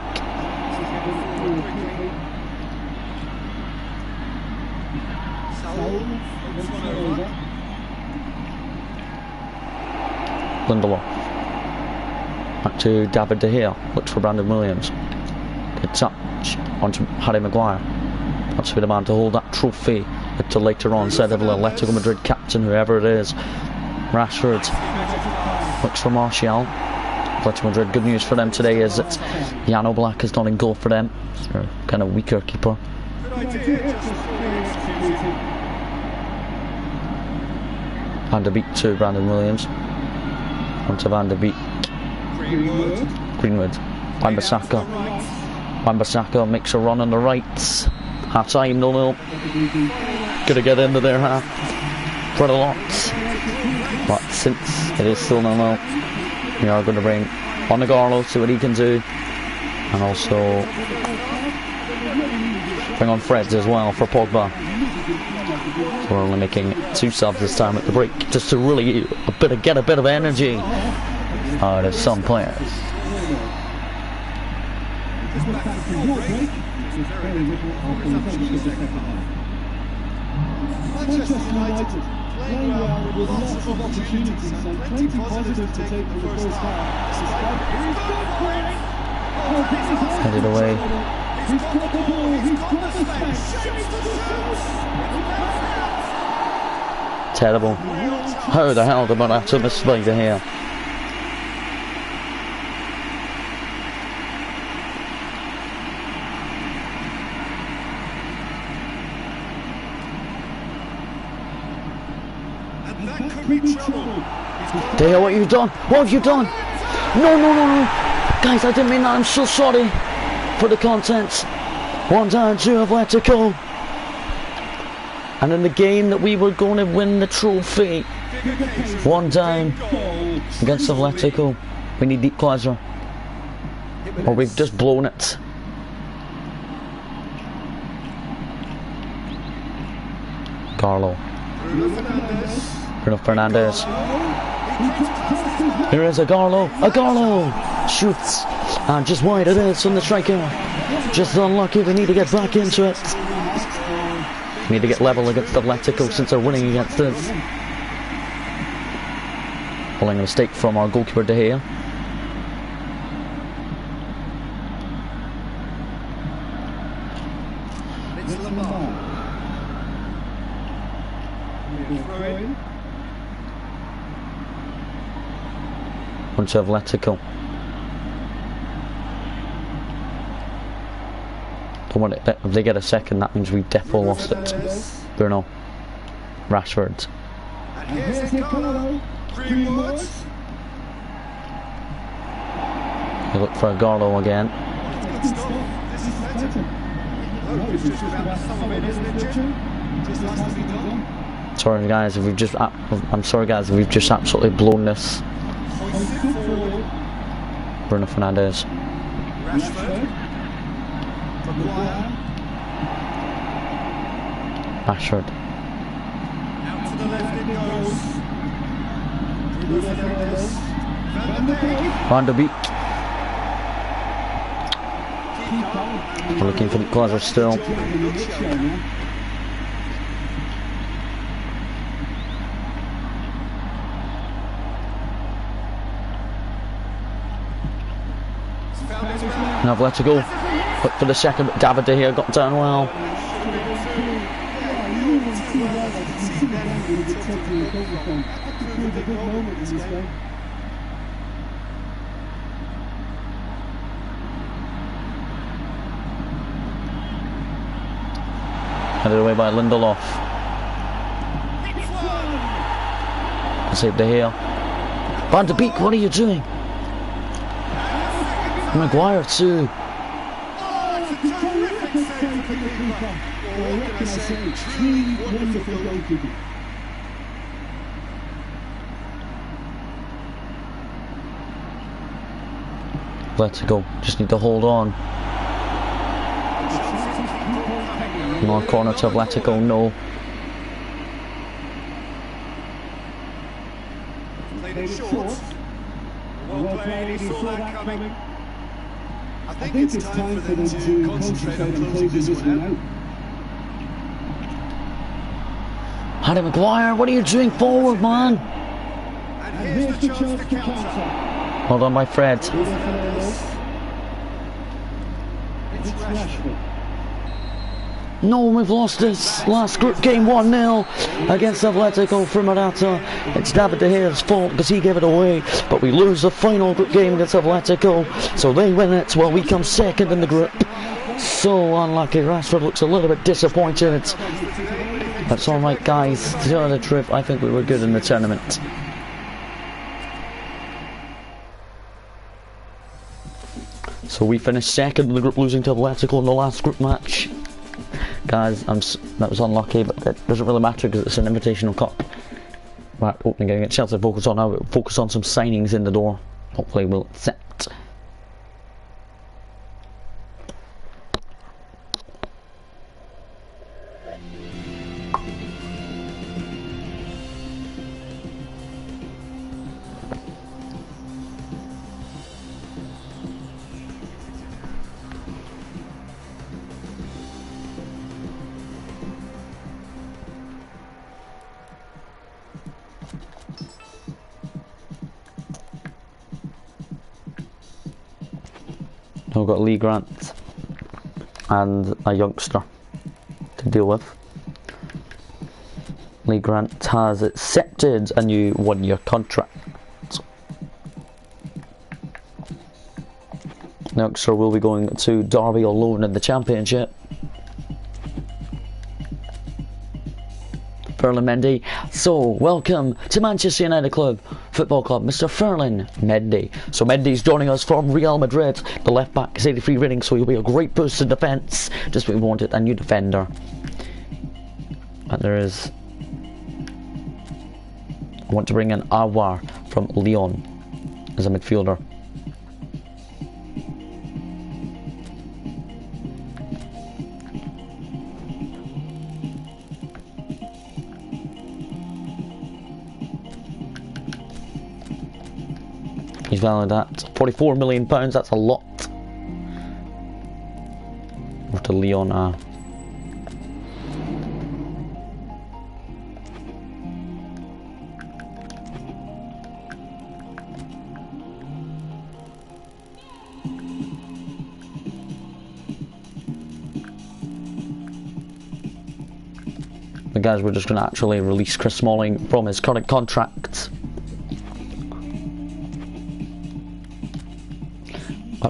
Lindelof. Back to David De Gea. Looks for Brandon Williams. Good touch onto Harry Maguire. That's for the man to hold that trophy to later on said of Atletico Madrid captain, whoever it is. Rashford looks for Martial. Atletico Madrid, good news for them today is that Jan Oblak is not in goal for them. So kind of weaker keeper. Van de Beek to Brandon Williams. Onto Van de Beek. Greenwood. Wan-Bissaka. Wan-Bissaka makes a run on the right. Half time, 0-0. Gonna get into their half. For a lot. But since it is still 0-0, we are going to bring on the Garlo, see what he can do. And also bring on Freds as well for Pogba. So we're only making 2 subs this time at the break, just to really get a bit of energy out of some players. Manchester United playing well with lots of opportunities and plenty positives to take from the first half. Headed away. He's got the ball, he's got the space. Terrible. How the hell did Morata misplay to here? Dale, what have you done? What have you done? No. Guys, I didn't mean that. I'm so sorry for the contents. 1 down to Atletico. And in the game that we were going to win the trophy, 1 down against Atletico. We need deep equaliser. Or we've just blown it. Carlo. Bruno Fernandes. Here is Agarlo. Shoots. And just wide it is from the striker. Just unlucky. We need to get back into it. We need to get level against Atletico since they're winning against us. Following a mistake from our goalkeeper De Gea. Onto Atletico. Don't want it. If they get a second, that means we've definitely lost it. Bruno. Rashford. And here's Garlo. Greenwood. They look for Agarlo again. This is better. Oh, it's just about some of it, isn't it, Jim? Just has to be done. Sorry guys, if we've just. I'm sorry guys, if we've just absolutely blown this. Bruno Fernandes. Rashford. Rashford. Out to the left it goes. Bruno Fernandes. Van de Beek. We're looking for the equaliser still. Now I've let it go. Look for the second, but David De Gea got down well. Headed away by Lindelof. Save De Gea. Van de Beek, what are you doing? Maguire too. Let's go. Just need to hold on. More corner to Atletico, no. Played it short. Well played, he saw that coming. I think it's time for them to concentrate on closing this one out. Harry Maguire, what are you doing forward, man? And here's the chance to counter. Hold on by Fred. It's Rashford. No, we've lost this last group game 1-0 against Atletico from Morata. It's David De Gea's fault because he gave it away, but we lose the final group game against Atletico, so they win it while we come second in the group. So unlucky. Rashford looks a little bit disappointed. That's alright, guys. To tell the truth, I think we were good in the tournament. So we finished second in the group, losing to Atletico in the last group match. Guys, that was unlucky, but it doesn't really matter because it's an invitational cup. Right, opening game against Chelsea. Focus on now. Focus on some signings in the door. Hopefully we'll accept. Now we've got Lee Grant and a youngster to deal with. Lee Grant has accepted a new 1-year contract. The youngster will be going to Derby on loan in the Championship. Ferland Mendy. So, welcome to Manchester United Football Club, Mr. Ferland Mendy. So Mendy's joining us from Real Madrid. The left back is 83 rating, so he'll be a great boost in defence. Just what we wanted, a new defender. And there is... I want to bring in Awar from Lyon as a midfielder. He's valued at £44 million, that's a lot. Over to Leon. The guys, we're just going to actually release Chris Smalling from his current contract.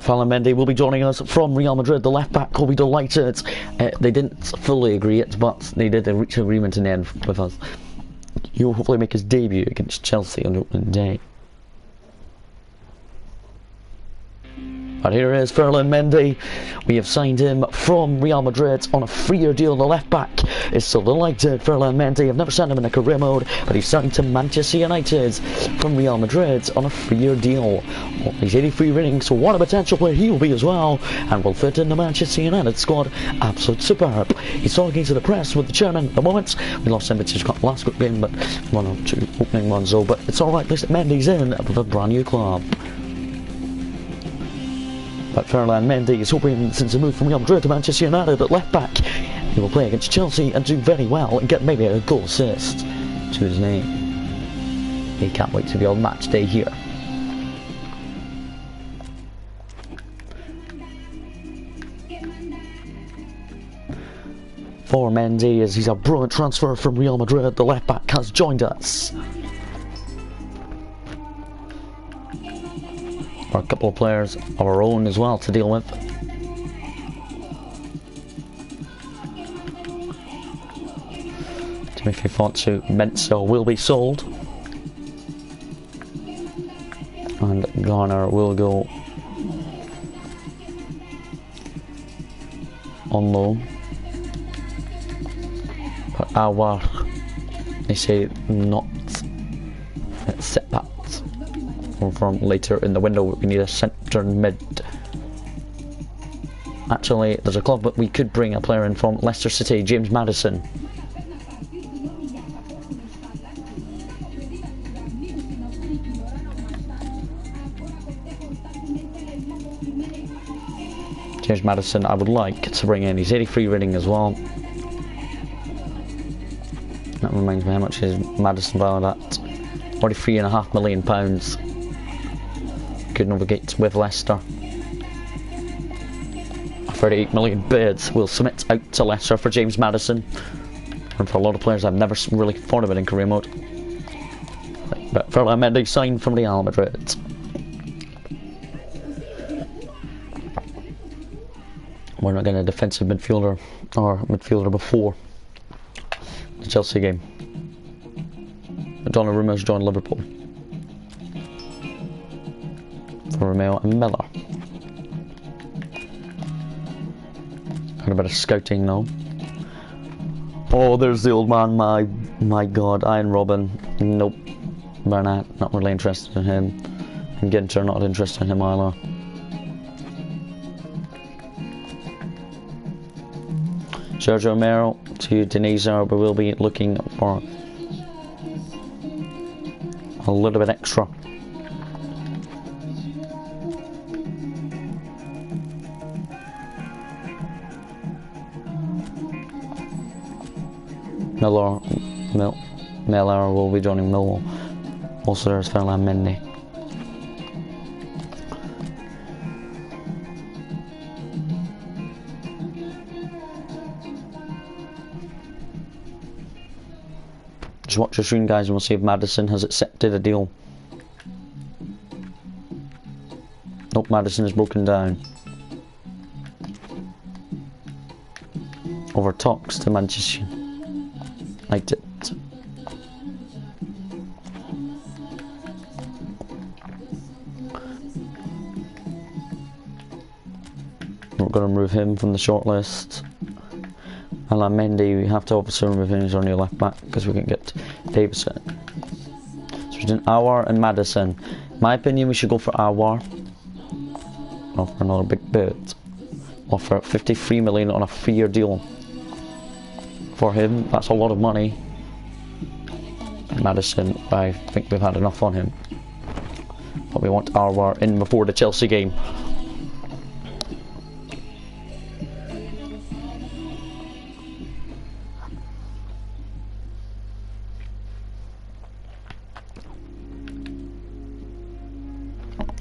Ferland Mendy will be joining us from Real Madrid. The left back will be delighted. They didn't fully agree it, but they did reach an agreement in the end with us. He will hopefully make his debut against Chelsea on the opening day. But here is Ferland Mendy. We have signed him from Real Madrid on a 3-year deal. The left back is so delighted. Ferland Mendy, I've never signed him in a career mode, but he's signed to Manchester United from Real Madrid on a 3-year deal. He's 83 ratings, so what a potential player he will be as well, and will fit in the Manchester United squad. Absolute superb. He's talking to the press with the chairman at the moment. We lost him in his last good game, but 1 or 2 opening ones though. But it's alright, listen, Mendy's in with a brand new club. But Ferland Mendy is hoping, since the move from Real Madrid to Manchester United at left back, he will play against Chelsea and do very well and get maybe a goal assist to his name. He can't wait to be on match day here. For Mendy, as he's a brilliant transfer from Real Madrid, the left back has joined us. For a couple of players of our own as well to deal with. Timothy Fonsu Menso will be sold, and Garner will go on loan. But Awar, they say not set back from later in the window. We need a centre mid. Actually, there's a club that we could bring a player in from Leicester City, James Maddison. James Maddison I would like to bring in. He's 83 rating as well. That reminds me, how much is Maddison valued at? £43.5 million. Could navigate with Leicester. 38 million bids will submit out to Leicester for James Maddison. And for a lot of players I've never really thought of it in career mode. But Ferland Mendy signed from Real Madrid. We're not getting a defensive midfielder or midfielder before the Chelsea game. Donnarumma's joined Liverpool for Romeo and Miller. Got a bit of scouting now. Oh, there's the old man. My God, Ian Robin. Nope. Bernat, not really interested in him. And Ginter, not interested in him either. Sergio Romero to Denizar, but we'll be looking for a little bit extra. Miller will be joining Millwall. Also there's Ferland Mendy. Just watch your screen, guys, and we'll see if Maddison has accepted a deal. Nope, Maddison is broken down. Over talks to Manchester United. We're going to remove him from the shortlist. Ferland Mendy, we have to obviously remove him as our new left back because we can get Davison. So we're doing Awar and Maddison. In my opinion, we should go for Awar. Offer another big bid. Offer 53 million on a 3-year deal for him. That's a lot of money. Maddison, I think we've had enough on him. But we want Awar in before the Chelsea game.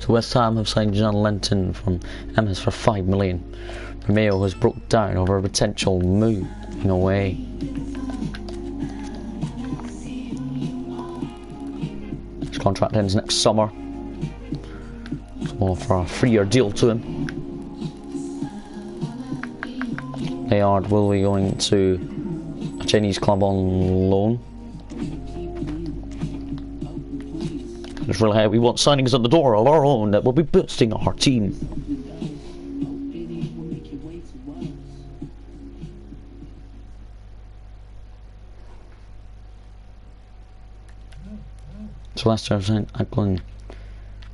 So West Ham have signed John Lenton from MS for 5 million. Romeo has broke down over a potential move in a way. His contract ends next summer. So for a 3-year deal to him. Layard will be going to a Chinese club on loan. There's is really high. We want signings on the door of our own that will be boosting our team. So Leicester signed Ackland,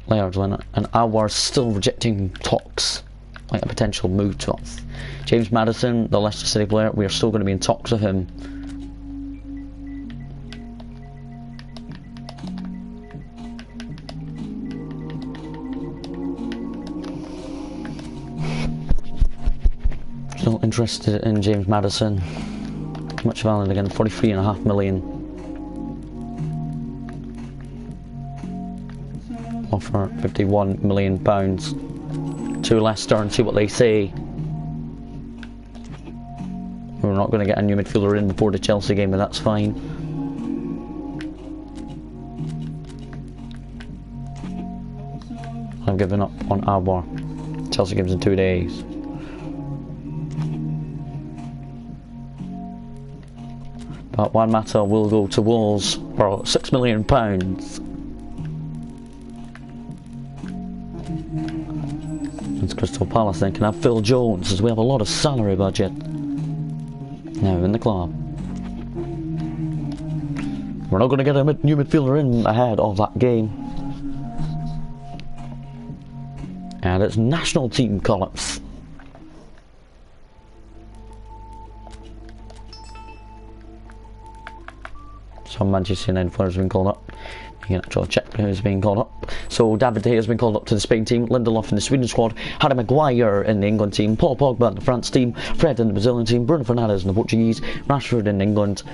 Layard, and our still rejecting talks, like a potential move to us. James Maddison, the Leicester City player, we are still going to be in talks with him. Still interested in James Maddison. How much value again? 43.5 million. Offer £51 million to Leicester and see what they say. We're not going to get a new midfielder in before the Chelsea game, but that's fine. I've given up on Albar. Chelsea game's in 2 days. But Juan Mata will go to Wolves for £6 million. It's Crystal Palace then can have Phil Jones, as we have a lot of salary budget now in the club. We're not going to get a new midfielder in ahead of that game. And it's national team call-ups. Some Manchester United players have been called up. You can actually check who's being called up. So David De Gea has been called up to the Spain team, Lindelof in the Sweden squad, Harry Maguire in the England team, Paul Pogba in the France team, Fred in the Brazilian team, Bruno Fernandes in the Portuguese, Rashford in England,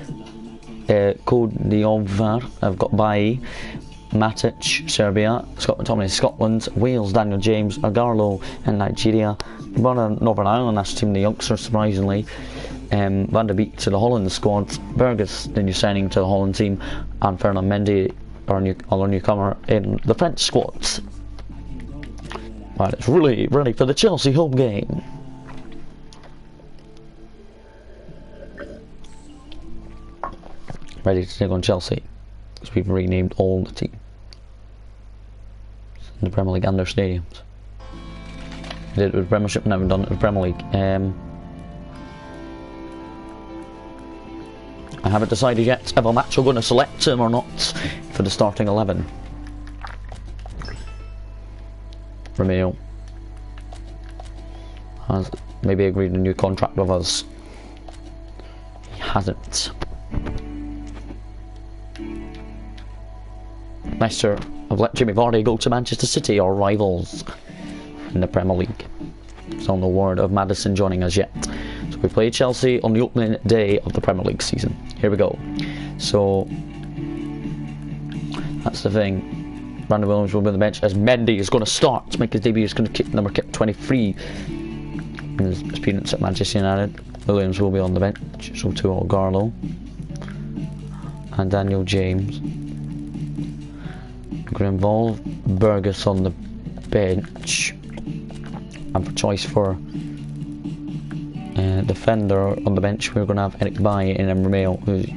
Kodiovar, I've got Bailly, Matic, Serbia, Scott McTominay, Scotland, Wales, Daniel James, Agarlo in Nigeria, Northern Ireland national team, the youngster surprisingly, Van der Beek to the Holland squad, Burgess the new signing to the Holland team, and Fernand Mendy, our newcomer in the French squad. Right, it's really ready for the Chelsea home game. Ready to take on Chelsea, because we've renamed all the team in the Premier League and their stadiums. We did it with Premiership, now we've done it with Premier League. I haven't decided yet if I'm actually going to select him or not for the starting 11. Romeo has maybe agreed a new contract with us. He hasn't. Leicester have let Jimmy Vardy go to Manchester City, our rivals in the Premier League. Still no word of Maddison joining us yet. So we play Chelsea on the opening day of the Premier League season. Here we go. So that's the thing. Brandon Williams will be on the bench as Mendy is going to start to make his debut. He's going to kick number 23 in his appearance at Manchester United. Williams will be on the bench. So to Garlo and Daniel James. We're going to involve Burgess on the bench. And for choice for defender on the bench, we're going to have Eric Bailly and Romeo, who's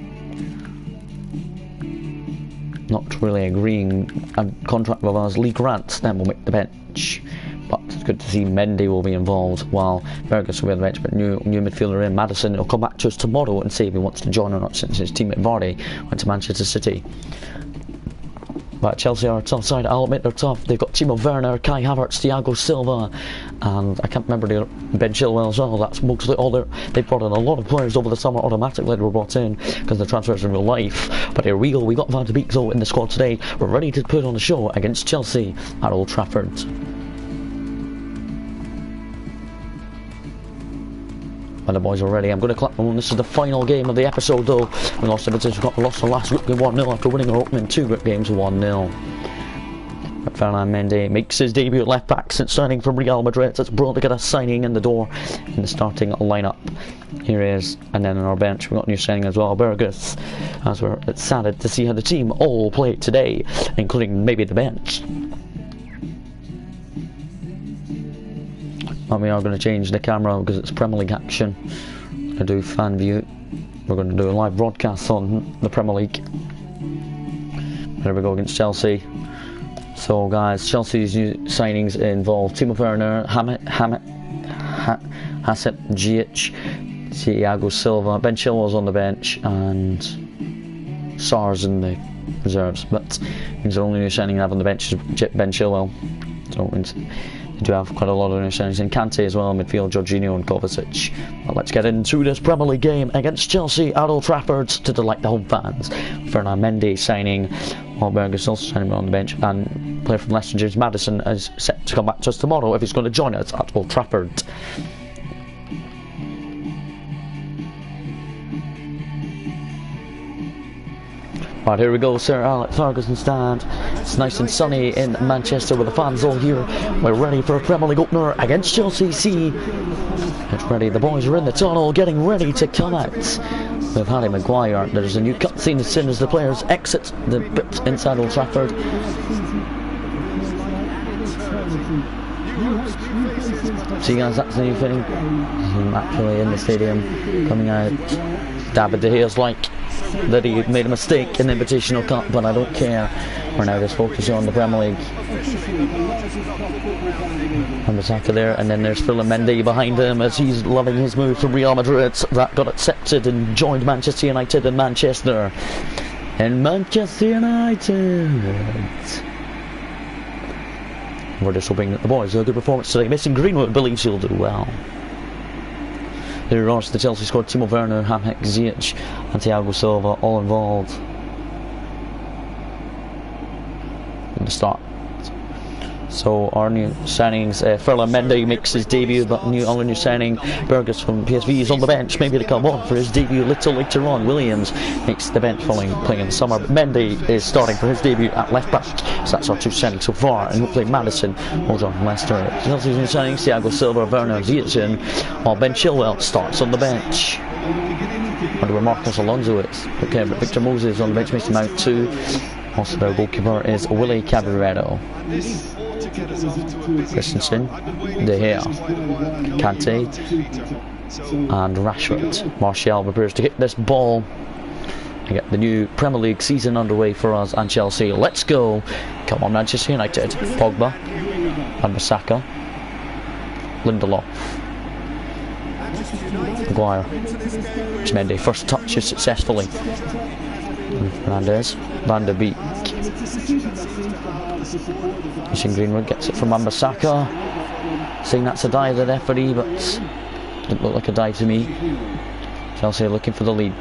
not really agreeing a contract with us. Lee Grant then will make the bench, but it's good to see Mendy will be involved while Burgess will be on the bench. But new midfielder in Maddison will come back to us tomorrow and see if he wants to join or not, since his teammate Vardy went to Manchester City. But Chelsea are a tough side, I'll admit they're tough. They've got Timo Werner, Kai Havertz, Thiago Silva, and I can't remember their Ben Chilwell as well. That's mostly all they brought in a lot of players over the summer, automatically they were brought in because the transfers in real life. But here we go, we got Van der Beek though in the squad today. We're ready to put on a show against Chelsea at Old Trafford. Well, the boys are ready. I'm going to clap them. This is the final game of the episode though. We lost evidence. We lost the last group game 1-0 after winning our opening 2 group games 1-0. But Fernand Mendy makes his debut at left back since signing from Real Madrid. It's brilliant to get a signing in the door in the starting lineup. Here he is. And then on our bench we've got a new signing as well, Burgess. As we're excited to see how the team all play today, including maybe the bench. And we are going to change the camera because it's Premier League action. We're going to do fan view. We're going to do a live broadcast on the Premier League. There we go against Chelsea. So guys, Chelsea's new signings involve Timo Werner, Hasep Ziyech, Thiago Silva, Ben Chilwell's on the bench, and Sar's in the reserves. But means the only new signing I have on the bench is Ben Chilwell. So they do have quite a lot of new signings in Kante as well, midfield, Jorginho and Kovacic. Well, let's get into this Premier League game against Chelsea at Old Trafford to delight the home fans. Fernand Mendy signing, Hallberg is also signing on the bench, and player from Leicester, James Maddison, is set to come back to us tomorrow if he's going to join us at Old Trafford. Right, here we go, Sir Alex Ferguson stand. It's nice and sunny in Manchester with the fans all here. We're ready for a Premier League opener against Chelsea. It's ready, the boys are in the tunnel getting ready to come out. With Harry Maguire, there's a new cutscene as soon as the players exit the bit inside Old Trafford. See guys, that's the new fitting. Actually in the stadium, coming out. David De Gea's like that he made a mistake in the Invitational Cup, but I don't care. We're now just focusing on the Premier League. And Bissaka there, and then there's Fernand Mendy behind him as he's loving his move from Real Madrid. That got accepted and joined Manchester United in Manchester. And Manchester United. We're just hoping that the boys do a good performance today. Mason Greenwood believes he'll do well. There are the Chelsea squad: Timo Werner, Hamek Ziyech and Thiago Silva all involved in the start. So our new signings, Fernand Mendy makes his debut, but other new signing, Burgess from PSV is on the bench, maybe to come on for his debut a little later on. Williams makes the bench following playing in the summer, but Mendy is starting for his debut at left back. So that's our two signings so far, and hopefully Maddison will join from Leicester. Chelsea's new signings, Thiago Silva, Werner, Ziyech, while Ben Chilwell starts on the bench. I wonder where Marcos Alonso is. Okay, but Victor Moses on the bench, Mason Mount too. Also their goalkeeper is Willy Caballero. Christensen, De Gea, Kante and Rashford. Martial prepares to hit this ball and get the new Premier League season underway for us and Chelsea. Let's go. Come on Manchester United. Pogba and Bissaka. Lindelof. Maguire. Mendy. First touches successfully. Fernandez. Van der Beek. Mason Greenwood gets it from Bissaka. Saying that's a dive the referee, but didn't look like a dive to me. Chelsea are looking for the lead.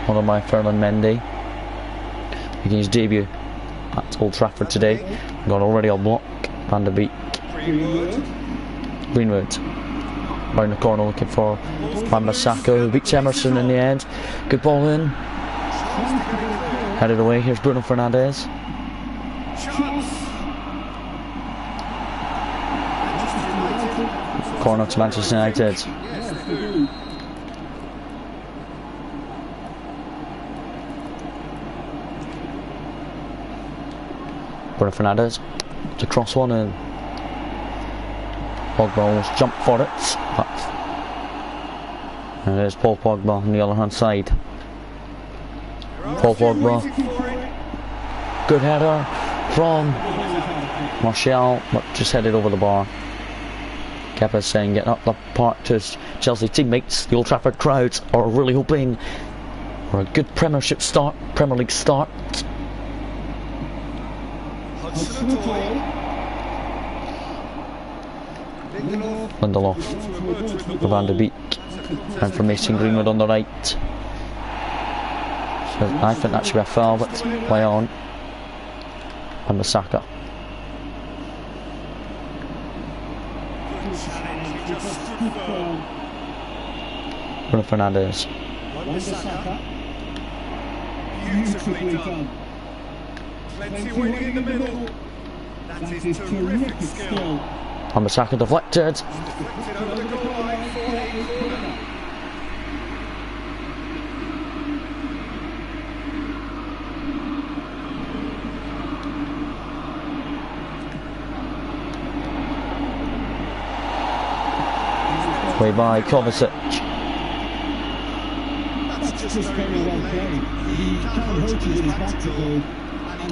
One of my Fernand Mendy making his debut at Old Trafford today. Got already on block. Van der Beek. Greenwood round the corner looking for Bissaka, who beats Emerson in the end. Good ball in. Headed away. Here's Bruno Fernandes. Corner to Manchester United. Bruno Fernandes to cross one and Pogba almost jumped for it. And there's Paul Pogba on the other hand side. Paul Pogba. Good header from Martial, but just headed over the bar. Kepa's saying getting up the park to his Chelsea teammates. The Old Trafford crowds are really hoping for a good Premier League start. Lindelof for Van der Beek and for Mason Greenwood on the right. So I think that should be a foul, but play on. And Bissaka. Bruno Fernandes. Beautifully done. Plenty waiting in the middle. That is terrific skill. And Bissaka deflected. Deflected over the goal line for a corner. Way by Kovacic. That's just very well played. He can't hold his back to goal, and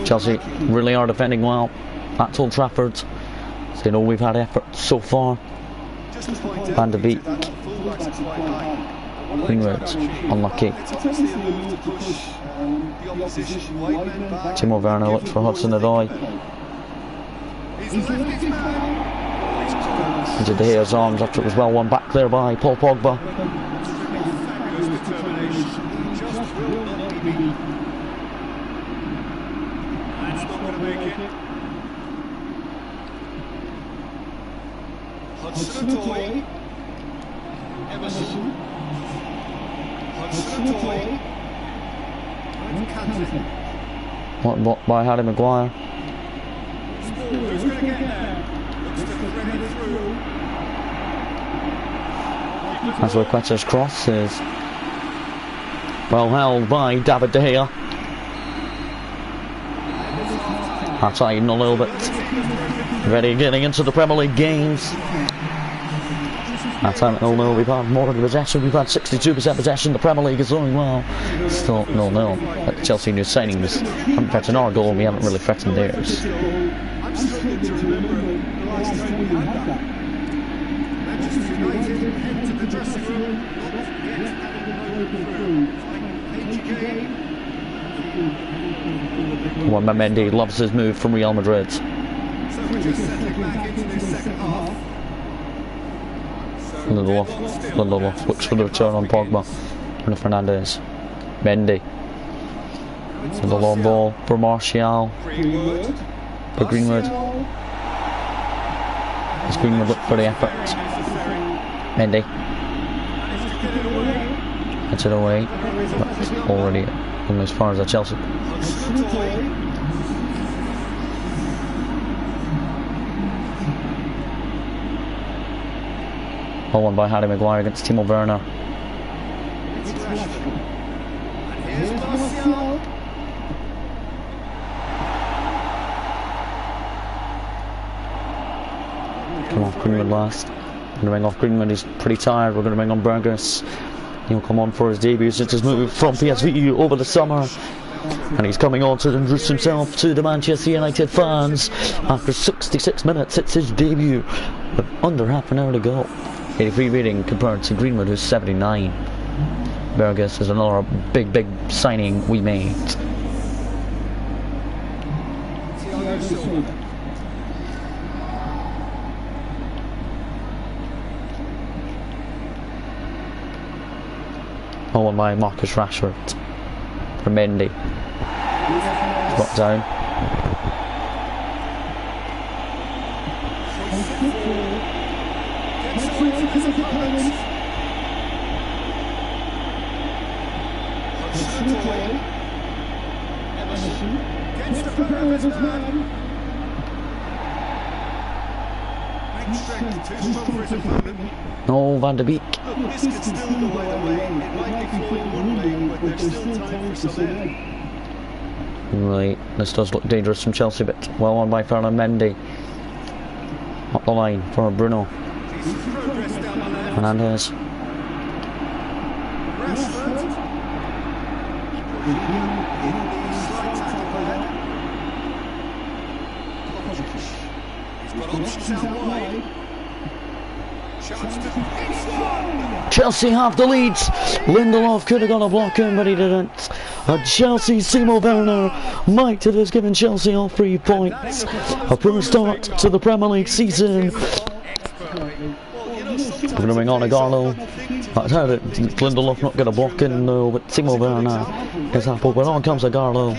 Chelsea really are defending well at Old Trafford. So you know we've had effort so far. Van de Beek. Greenwood, unlucky. Timo Werner looks for Hudson-Odoi. Into De Gea's arms after it was well won back there by Paul Pogba. Hudson-Odoi. Emerson. Hudson-Odoi. What by Harry Maguire? Who's going to get there? Looks to thread it through. That's where Queta's cross is well held by David De Gea. Outside a little bit. Ready getting into the Premier League games. That time at 0-0 we've had more of the possession, we've had 62% possession, the Premier League is going well. Still 0-0. But Chelsea new signings haven't threatened our goal and we haven't really threatened theirs. I'm struggling to remember the last time we had that. Manchester United head to the dressing room, not yet having broken through. It's like game. Juan Mendy loves his move from Real Madrid. So we're just settling back into this second half. Lindelof looks for the return on Pogba. Bruno Fernandes. Mendy. For the long ball for Martial. For Greenwood. As Greenwood look for the effort. Mendy. Gets it away. But already going as far as the Chelsea. Ball won by Harry Maguire against Timo Werner. Come off Greenwood last. Going to bring off Greenwood, he's pretty tired. We're going to bring on Burgess. He'll come on for his debut since his move from PSV over the summer. And he's coming on to introduce himself to the Manchester United fans. After 66 minutes, it's his debut. With under half an hour to go. 83 rating compared to Greenwood, who's 79. Burgess is another big signing we made. Won by Marcus Rashford. For Mendy. Brought down. No, Van de Beek. This could still go either way. It might be flowing one way, but there's still time for some end. Right, this does look dangerous from Chelsea, but well on by Ferland Mendy. Up the line for Bruno. Fernandes. Chelsea have the lead. Lindelof could have got a block in, but he didn't. Chelsea's Timo Werner might have given Chelsea all 3 points. A poor start to the Premier League season. We're going to bring on Agarlo. That's how Lindelof not get a block in though, but Timo Werner is happy. But on comes Agarlo.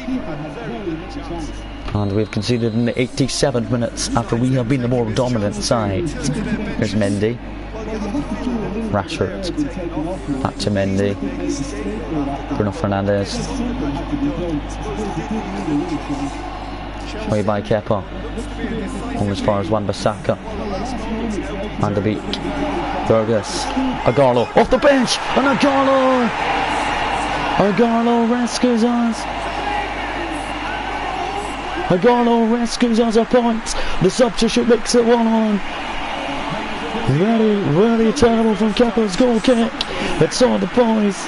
And we've conceded in the 87th minutes after we have been the more dominant side. Here's Mendy. Rashford. Back to Mendy. Bruno Fernandes. Away by Kepa. Home as far as Wan-Bissaka. Van de Beek. Burgess. Agarlo. Off the bench! And Agarlo! Agarlo rescues us. Agarlo rescues us a point. The substitute makes it 1-1. Very terrible from Kepa's goal kick. It's on the boys.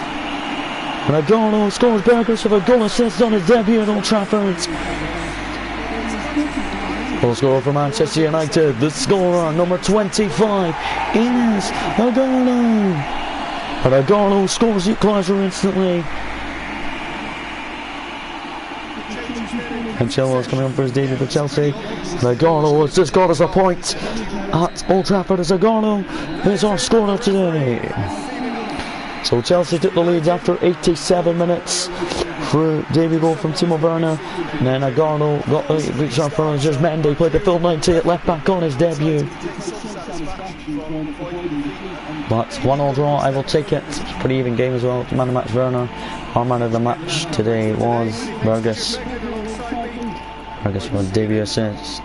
And Agarlo scores Burgess with a goal assist on his debut at Old Trafford. Goal scorer for Manchester United, the scorer, number 25, is Agarlo. And Agarlo scores the equaliser instantly. And Chilwell's coming on for his debut for Chelsea. And Agarlo has just got us a point at Old Trafford as Agarlo is our scorer today. So Chelsea took the lead after 87 minutes through debut goal from Timo Werner. And then Agarlo got the reach out for Rangers. Mendy played the full 90 at left back on his debut. But 1-1 draw, I will take it. It's a pretty even game as well. Man of the match Werner. Our man of the match today was Burgess. Burgess for a debut assist.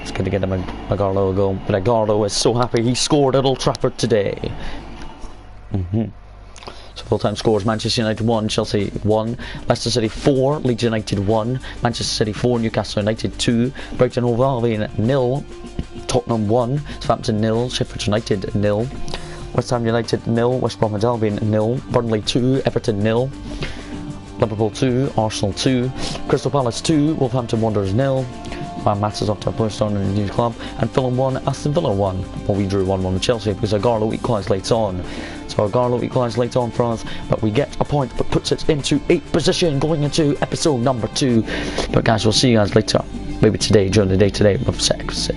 It's good to get him Agarlo a goal. But Agarlo is so happy he scored at Old Trafford today. So full-time scores: Manchester United 1, Chelsea 1, Leicester City 4, Leeds United 1, Manchester City 4, Newcastle United 2, Brighton Hove Albion 0, Tottenham 1, Southampton 0, Sheffield United 0, West Ham United 0, West Bromwich Albion 0, Burnley 2, Everton 0, Liverpool 2, Arsenal 2, Crystal Palace 2, Wolverhampton Wanderers 0, Man Matters off to Blackstone and the new club, and Fulham 1, Aston Villa 1. Well, we drew 1-1 with Chelsea because Agarlo equalised late on. So Agarlo equalised late on for us, but we get a point that puts us into 8th position going into episode number 2. But guys, we'll see you guys later, maybe today, during the day today, with 6.